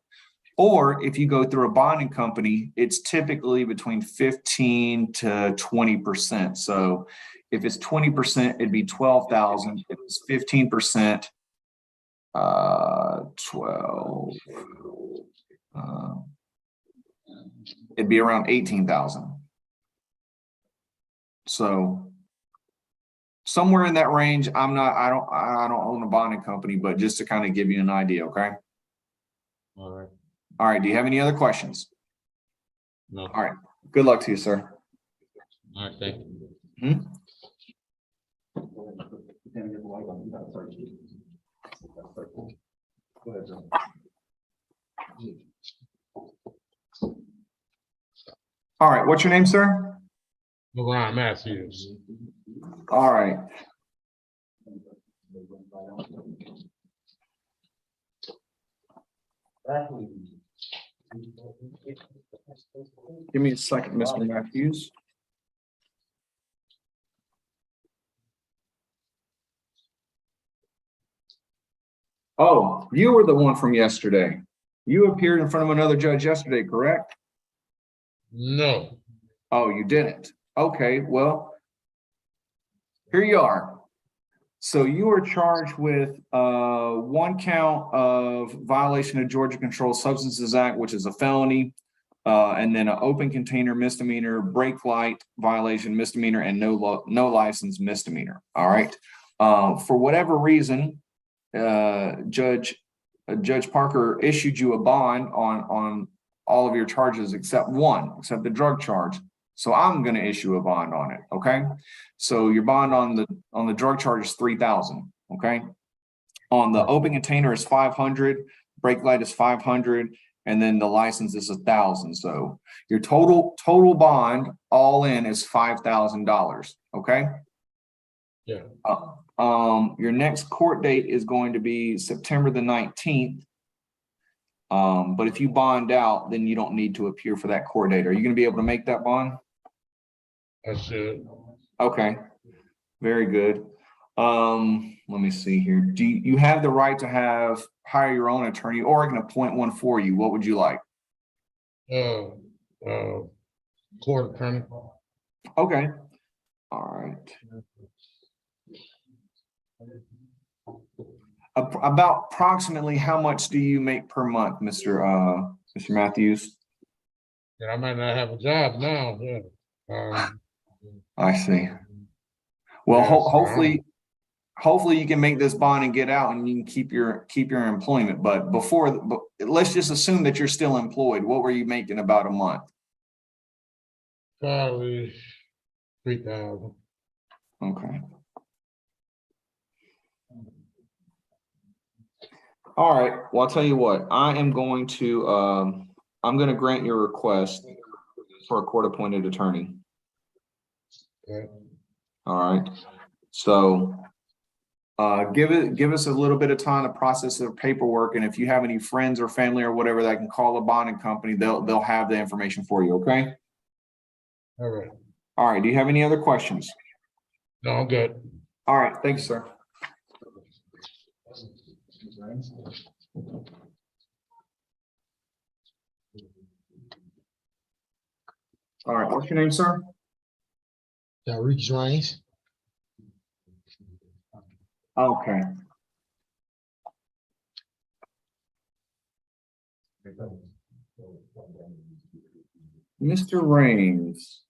Or if you go through a bonding company, it's typically between 15 to 20%. So if it's 20%, it'd be $12,000. If it's 15%, 12. It'd be around 18,000. So somewhere in that range. I don't own a bonding company, but just to kind of give you an idea, okay? All right. All right, do you have any other questions? No. All right, good luck to you, sir. All right, thank you. All right, what's your name, sir? LeBron Matthews. All right. Give me a second, Mr. Matthews. Oh, you were the one from yesterday. You appeared in front of another judge yesterday, correct? No. Oh, you didn't. Okay, well, here you are. So you were charged with one count of violation of Georgia Controlled Substances Act, which is a felony, and then an open container misdemeanor, brake light violation misdemeanor, and no license misdemeanor. All right. For whatever reason, Judge Parker issued you a bond on all of your charges except the drug charge. So I'm going to issue a bond on it. Okay. So your bond on the drug charge is $3,000. Okay. On the open container is $500, brake light is $500, and then the license is $1,000. So your total bond all in is $5,000. Okay. Yeah. Your next court date is going to be September the 19th. But if you bond out, then you don't need to appear for that court date. Are you going to be able to make that bond? I should. Okay, very good. Let me see here. Do you have the right to hire your own attorney, or I can appoint one for you? What would you like? Court attorney. Okay. All right. About approximately how much do you make per month, Mr. Matthews? Yeah, I might not have a job now. Yeah. I see. Well, Yes, hopefully you can make this bond and get out, and you can keep your employment. But let's just assume that you're still employed. What were you making about a month? probably 3,000. Okay. All right. Well, I'll tell you what. I'm going to grant your request for a court-appointed attorney. Okay. All right. So give us a little bit of time to process the paperwork, and if you have any friends or family or whatever that can call a bonding company, they'll have the information for you. Okay. All right. All right. Do you have any other questions? No, I'm good. All right. Thanks, sir. All right. What's your name, sir? Reach Rains. Okay. Mr. Raines,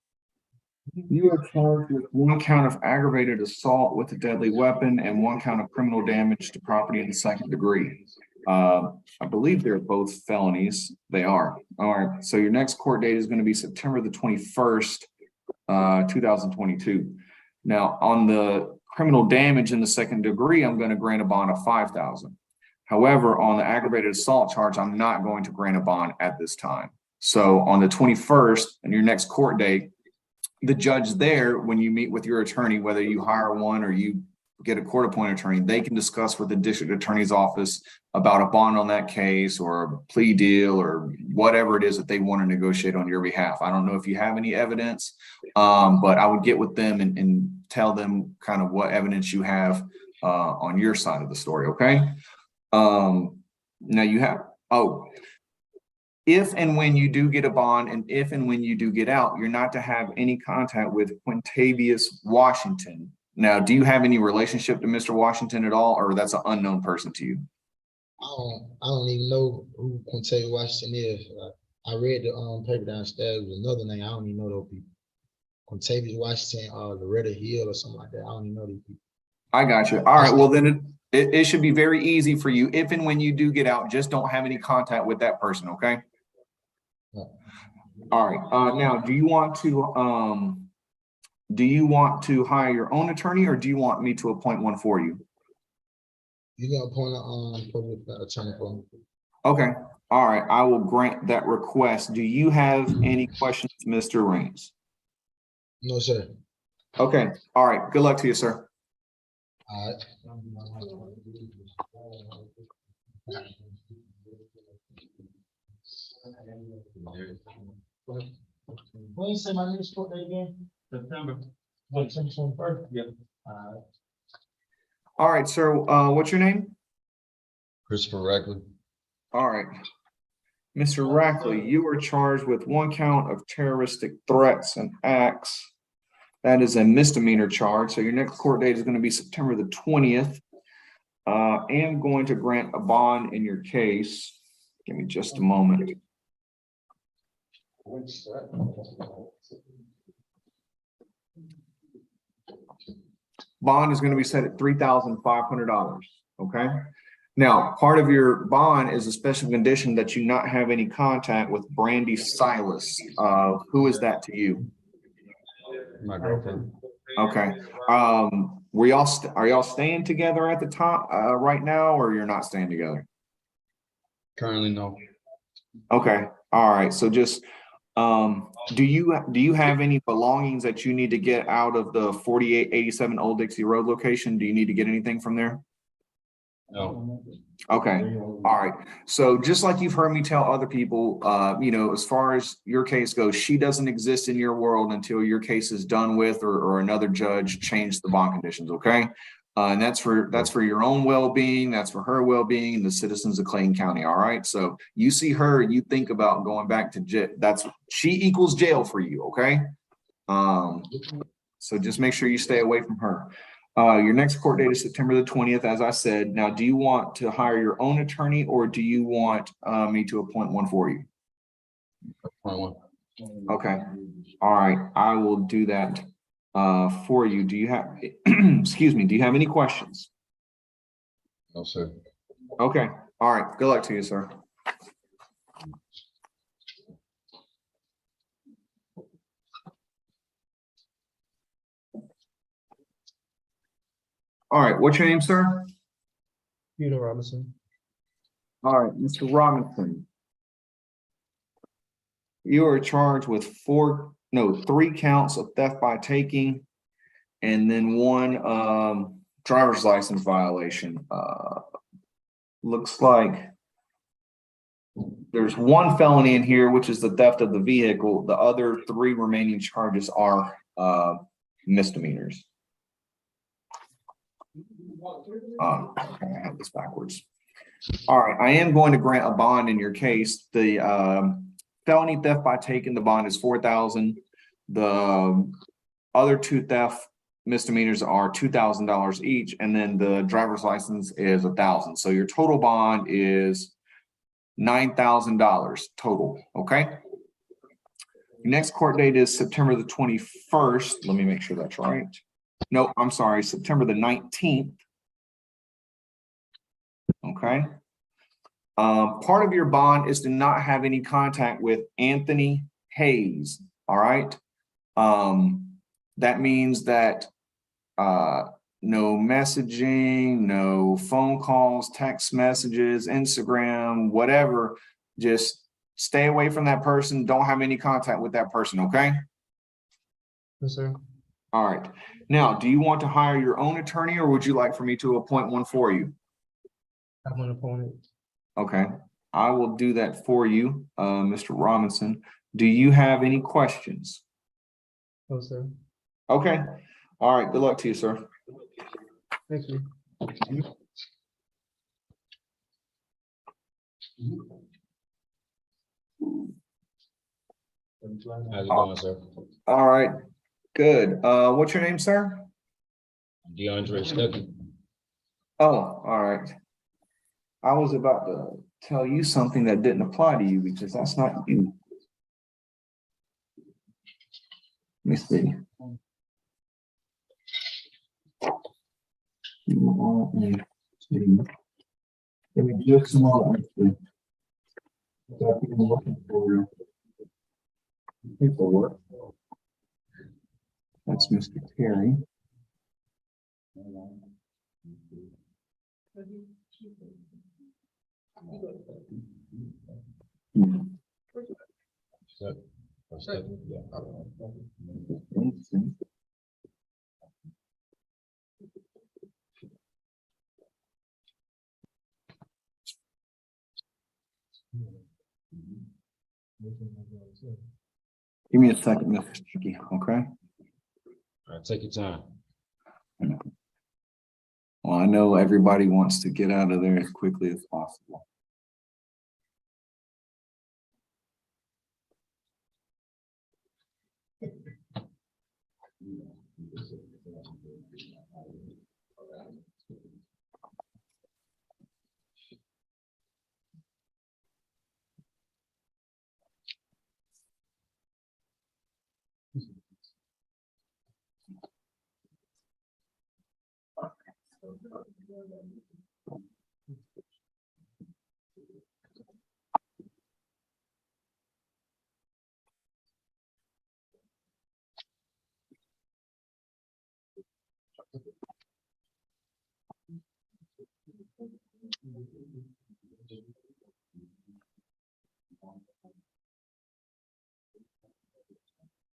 you are charged with one count of aggravated assault with a deadly weapon and one count of criminal damage to property in the second degree. I believe they're both felonies. They are. All right. So your next court date is going to be September the 21st, 2022. Now, on the criminal damage in the second degree, I'm going to grant a bond of $5,000. However, on the aggravated assault charge, I'm not going to grant a bond at this time. So on the 21st, and your next court date, the judge there, when you meet with your attorney, whether you hire one or you get a court-appointed attorney, they can discuss with the district attorney's office about a bond on that case or a plea deal or whatever it is that they want to negotiate on your behalf. I don't know if you have any evidence, but I would get with them and tell them kind of what evidence you have on your side of the story, okay? Now you have, if and when you do get a bond and if and when you do get out, you're not to have any contact with Quintavious Washington. Now, do you have any relationship to Mr. Washington at all, or that's an unknown person to you? I don't even know who Quintavious Washington is. I read the paper downstairs with another name. I don't even know those people. Quintavious Washington, Loretta Hill or something like that. I don't even know these people. I got you. All right, well then it should be very easy for you. If and when you do get out, just don't have any contact with that person, okay? Yeah. All right, now, do you want to hire your own attorney or do you want me to appoint one for you? You got appoint an attorney for me. Okay, all right, I will grant that request. Do you have any questions, Mr. Raines? No, sir. Okay, all right, good luck to you, sir. All right. When you say my next court date again? September 21st? Yep. All right, sir, what's your name? Christopher Rackley. All right. Mr. Rackley, you are charged with 1 count of terroristic threats and acts. That is a misdemeanor charge. So your next court date is going to be September the 20th. I am going to grant a bond in your case. Give me just a moment. Bond is going to be set at $3,500. Okay. Now, part of your bond is a special condition that you not have any contact with Brandy Silas. Who is that to you? My girlfriend. Okay. Are y'all staying together at the time right now, or you're not staying together? Currently, no. Okay. All right. So just do you have any belongings that you need to get out of the 4887 Old Dixie Road location? Do you need to get anything from there? No. Okay. All right. So just like you've heard me tell other people, as far as your case goes, she doesn't exist in your world until your case is done with or another judge changed the bond conditions. Okay. And that's for your own well-being. That's for her well-being and the citizens of Clayton County. All right. So you see her, you think about going back to jail. She equals jail for you. Okay. So just make sure you stay away from her. Your next court date is September the 20th, as I said. Now, do you want to hire your own attorney or do you want me to appoint one for you? Okay. All right. I will do that for you. Do you have, excuse me, do you have any questions? No, sir. Okay. All right. Good luck to you, sir. All right. What's your name, sir? Peter Robinson. All right, Mr. Robinson. You are charged with 3 counts of theft by taking and then 1 driver's license violation. Looks like there's 1 felony in here, which is the theft of the vehicle. The other 3 remaining charges are misdemeanors. I have this backwards. All right, I am going to grant a bond in your case. The felony theft by taking, the bond is $4,000. The other 2 theft misdemeanors are $2,000 each, and then the driver's license is $1,000. So your total bond is $9,000 total. Okay. Your next court date is September the 21st. Let me make sure that's right. No, I'm sorry, September the 19th. Okay. Part of your bond is to not have any contact with Anthony Hayes. All right. That means that no messaging, no phone calls, text messages, Instagram, whatever. Just stay away from that person. Don't have any contact with that person. Okay. Yes, sir. All right. Now, do you want to hire your own attorney or would you like for me to appoint one for you? I'm an opponent. Okay, I will do that for you, Mr. Robinson. Do you have any questions? No, sir. Okay, all right, good luck to you, sir. Thank you. How's it going, sir? All right, good. What's your name, sir? DeAndre Stuckey. Oh, all right. I was about to tell you something that didn't apply to you because that's not you. me see. Give me just a moment. I'm looking for paperwork. That's Mr. Terry. Give me a second, Mr. Sticky, okay? All right, take your time. Well, I know everybody wants to get out of there as quickly as possible.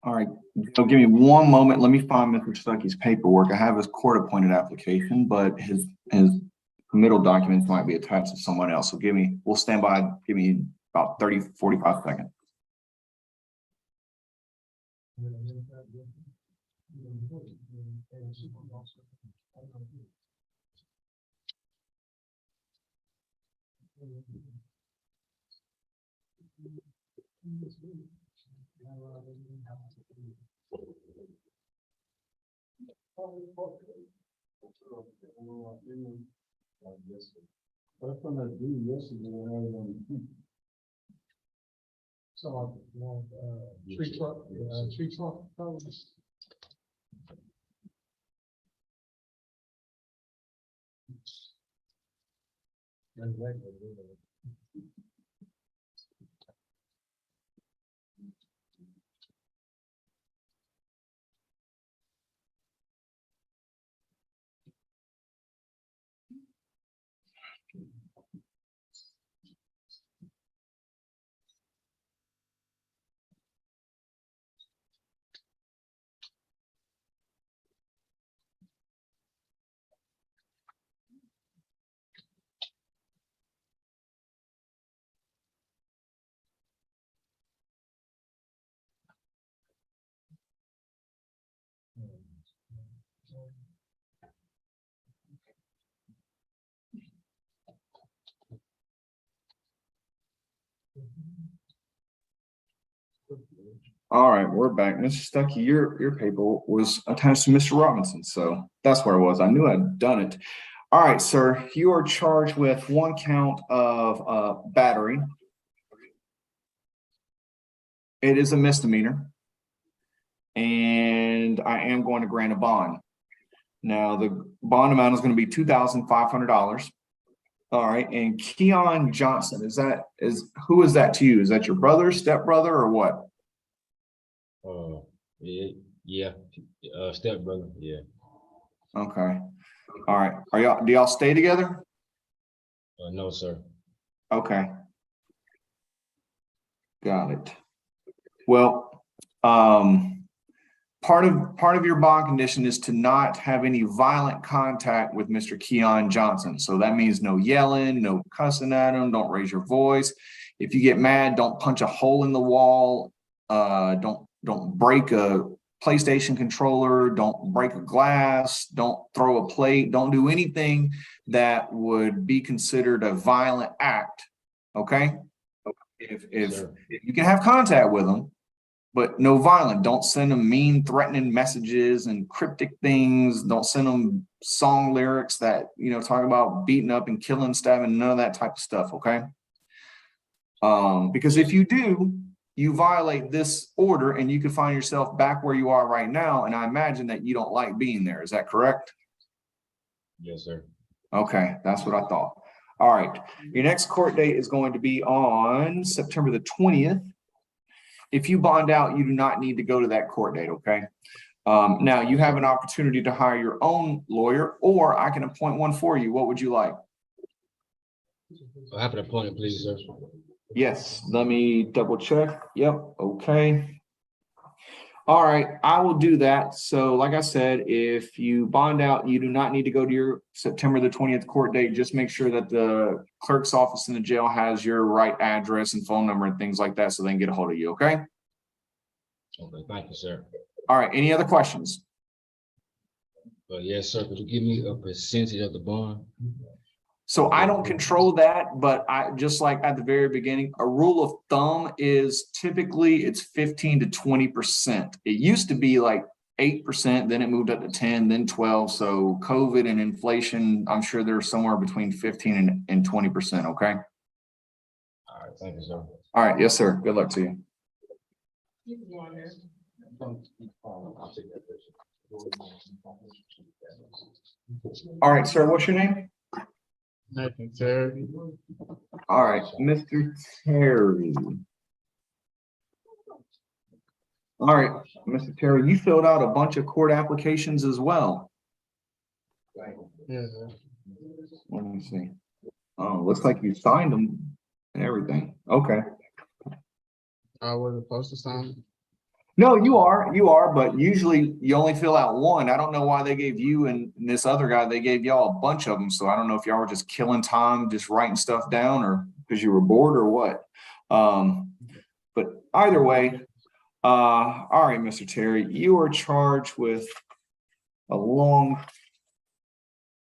All right, so give me one moment. Let me find Mr. Stuckey's paperwork. I have his court-appointed application, but his middle documents might be attached to someone else. So we'll stand by, give me about 30, 45 seconds. So, tree trunk. All right, we're back. Mr. Stuckey, your paper was attached to Mr. Robinson, so that's where it was. I knew I'd done it. All right, sir, you are charged with one count of battery. It is a misdemeanor, and I am going to grant a bond. Now, the bond amount is going to be $2,500. All right, and Keon Johnson, who is that to you? Is that your brother, stepbrother, or what? Yeah, stepbrother, yeah. Okay. All right. Do y'all stay together? No, sir. Okay. Got it. Well, part of your bond condition is to not have any violent contact with Mr. Keon Johnson. So that means no yelling, no cussing at him, don't raise your voice. If you get mad, don't punch a hole in the wall. Don't break a PlayStation controller, don't break a glass, don't throw a plate, don't do anything that would be considered a violent act. Okay? If you can have contact with them, but no violent. Don't send them mean, threatening messages and cryptic things. Don't send them song lyrics that, talk about beating up and killing, stabbing, none of that type of stuff, okay? Because if you do, you violate this order and you can find yourself back where you are right now. And I imagine that you don't like being there. Is that correct? Yes, sir. Okay, that's what I thought. All right, your next court date is going to be on September the 20th. If you bond out, you do not need to go to that court date, okay? Now you have an opportunity to hire your own lawyer, or I can appoint one for you. What would you like? I have an appointment, please, sir. Yes, let me double check. Yep, okay. All right, I will do that. So like I said, if you bond out, you do not need to go to your September the 20th court date. Just make sure that the clerk's office in the jail has your right address and phone number and things like that so they can get a hold of you, okay? Okay, thank you, sir. All right, any other questions? Yes, sir. Could you give me a percentage of the bond? So I don't control that, but I, just like at the very beginning, a rule of thumb is typically it's 15 to 20%. It used to be like 8%, then it moved up to 10, then 12. So COVID and inflation, I'm sure they're somewhere between 15 and 20%, okay? All right, thank you, sir. All right, yes, sir. Good luck to you. All right, sir, what's your name? Nathan Terry. All right, Mr. Terry. All right, Mr. Terry, you filled out a bunch of court applications as well. Yeah, sir. Let me see. Oh, looks like you signed them and everything. Okay. I was supposed to sign. No, you are, but usually you only fill out one. I don't know why they gave you and this other guy, they gave y'all a bunch of them. So I don't know if y'all were just killing time, just writing stuff down, or because you were bored or what. But either way, all right, Mr. Terry, you are charged with a long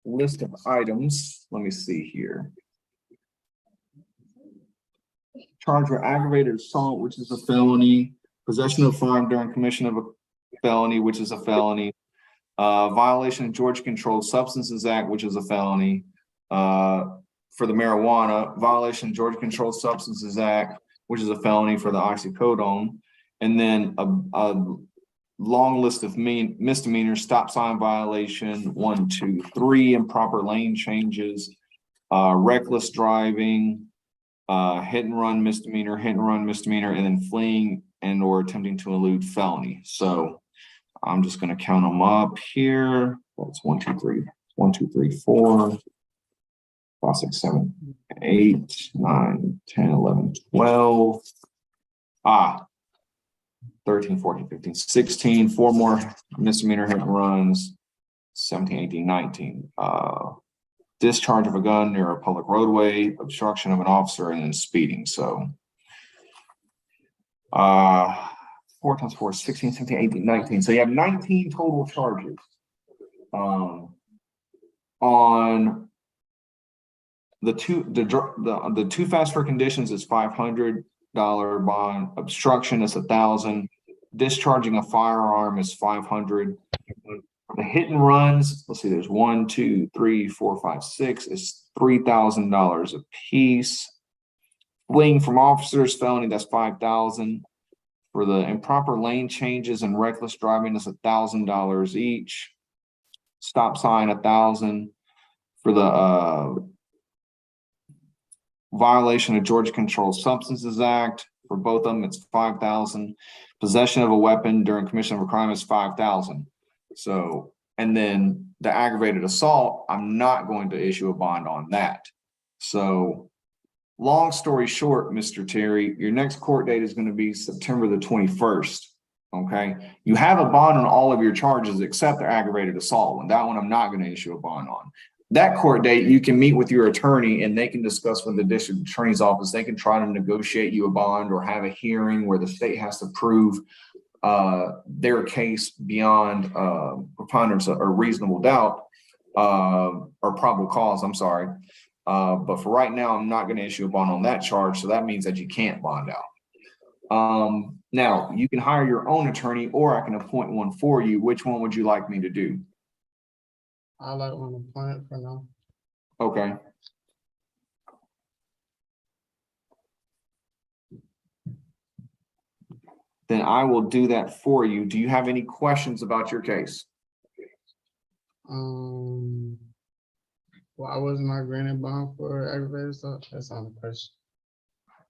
list of items. Let me see here. Charged with aggravated assault, which is a felony. Possession of a firearm during commission of a felony, which is a felony. Violation of Georgia Controlled Substances Act, which is a felony. For the marijuana, violation of Georgia Controlled Substances Act, which is a felony for the oxycodone. And then a long list of misdemeanors: stop sign violation, 1, 2, 3, improper lane changes, reckless driving, hit and run misdemeanor, and then fleeing and or attempting to elude felony. So I'm just going to count them up here. That's 1, 2, 3, 1, 2, 3, 4, 5, 6, 7, 8, 9, 10, 11, 12. 13, 14, 15, 16, 4 more misdemeanor hit and runs, 17, 18, 19. Discharge of a gun near a public roadway, obstruction of an officer, and then speeding. So 4 times 4 is 16, 17, 18, 19. So you have 19 total charges. On the too fast for conditions is $500 bond, obstruction is $1,000, discharging a firearm is $500. The hit and runs, let's see, there's 1, 2, 3, 4, 5, 6 is $3,000 a piece. Fleeing from officers felony, that's $5,000. For the improper lane changes and reckless driving is $1,000 each. Stop sign, $1,000. For the violation of Georgia Controlled Substances Act, for both of them, it's $5,000. Possession of a weapon during commission of a crime is $5,000. So, and then the aggravated assault, I'm not going to issue a bond on that. So, long story short, Mr. Terry, your next court date is going to be September the 21st. Okay. You have a bond on all of your charges except the aggravated assault one. That one I'm not going to issue a bond on. That court date, you can meet with your attorney and they can discuss with the district attorney's office. They can try to negotiate you a bond or have a hearing where the state has to prove their case beyond preponderance or reasonable doubt or probable cause. I'm sorry. But for right now, I'm not going to issue a bond on that charge. So that means that you can't bond out. Now you can hire your own attorney or I can appoint one for you. Which one would you like me to do? I like on the plant for now. Okay. then I will do that for you. Do you have any questions about your case? Why wasn't I granted bond for aggravated assault? That's on the question.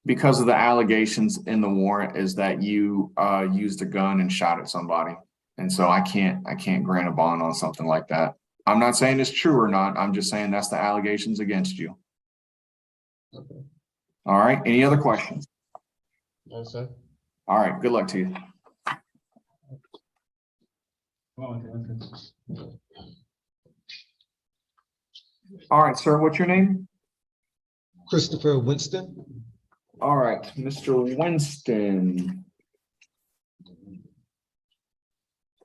Because of the allegations in the warrant is that you used a gun and shot at somebody. And so I can't grant a bond on something like that. I'm not saying it's true or not. I'm just saying that's the allegations against you. Okay. All right. Any other questions? No, sir. All right. Good luck to you. All right, sir. What's your name? Christopher Winston. All right, Mr. Winston.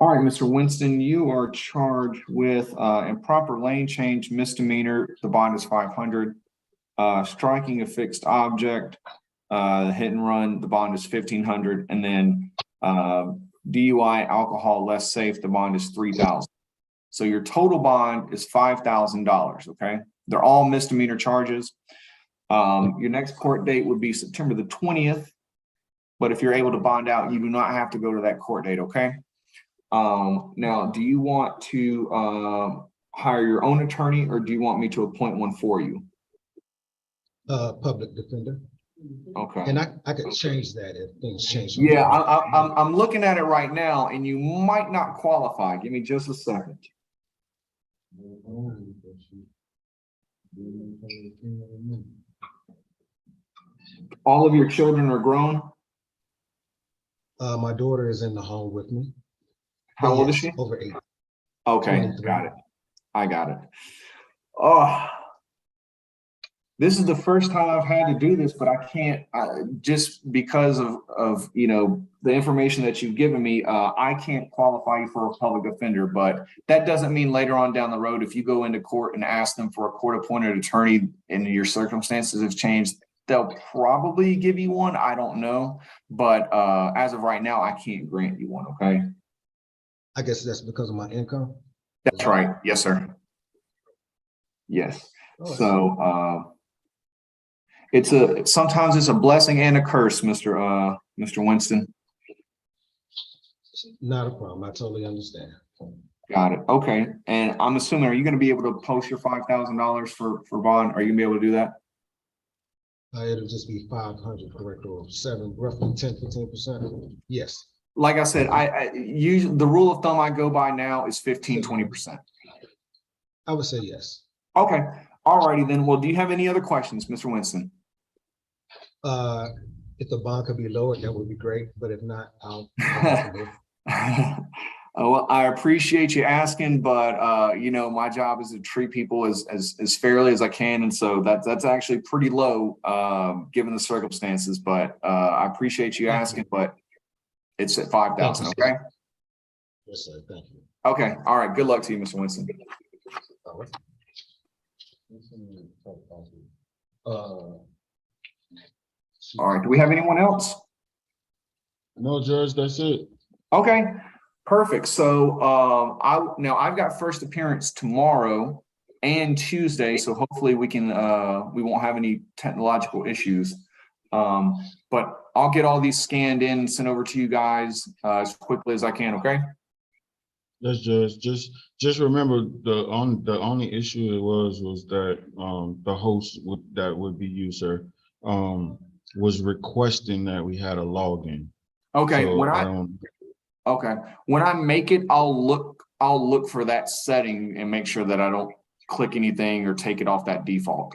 All right, Mr. Winston, you are charged with improper lane change misdemeanor. The bond is 500. Striking a fixed object, hit and run. The bond is 1,500, and then DUI, alcohol, less safe. The bond is 3,000. So your total bond is $5,000. Okay, they're all misdemeanor charges. Your next court date would be September the 20th, but if you're able to bond out, you do not have to go to that court date. Okay. Now, do you want to hire your own attorney, or do you want me to appoint one for you? Public defender. Okay. And I could change that if things change. Yeah, I'm looking at it right now, and you might not qualify. Give me just a second. All of your children are grown? My daughter is in the home with me. How old is Yes, she? Over 8. Okay, 23. got it. I got it. Oh, this is the first time I've had to do this, but I can't, just because of the information that you've given me, I can't qualify you for a public defender. But that doesn't mean later on down the road, if you go into court and ask them for a court-appointed attorney and your circumstances have changed, they'll probably give you one. I don't know, but as of right now, I can't grant you one. Okay. I guess that's because of my income. That's right. Yes, sir. Yes. So sometimes it's a blessing and a curse, Mr. Winston. Not a problem. I totally understand. Got it. Okay. And I'm assuming, are you going to be able to post your $5,000 for bond? Are you going to be able to do that? It'll just be 500, correct, or 7, roughly 10-15%. Yes. Like I said, I usually the rule of thumb I go by now is 15-20%. I would say yes. Okay. All righty then. Well, do you have any other questions, Mr. Winston? If the bond could be lowered, that would be great. But if not, I'll Well, I appreciate you asking, but my job is to treat people as fairly as I can, and so that's actually pretty low given the circumstances. But I appreciate you asking, but it's at 5,000. Okay. Yes, sir. Thank you. Okay. All right. Good luck to you, Mr. Winston. All right. All right. Do we have anyone else? No, Judge, that's it. Okay. Perfect. So I've got first appearance tomorrow and Tuesday, so hopefully we won't have any technological issues. But I'll get all these scanned in and sent over to you guys as quickly as I can. Okay. Yes, Judge. Just remember the only issue was that the host that would be you, sir, was requesting that we had a login. Okay. So When I make it, I'll look for that setting and make sure that I don't click anything or take it off that default.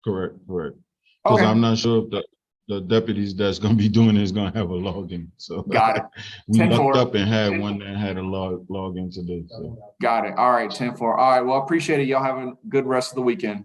Correct. Because Okay. I'm not sure if the deputies that's going to be doing it is going to have a login. So Got it. we 10-4. looked up and had one that had a login today. So. Got it. All right. 10-4. All right. Well, I appreciate it. Y'all have a good rest of the weekend.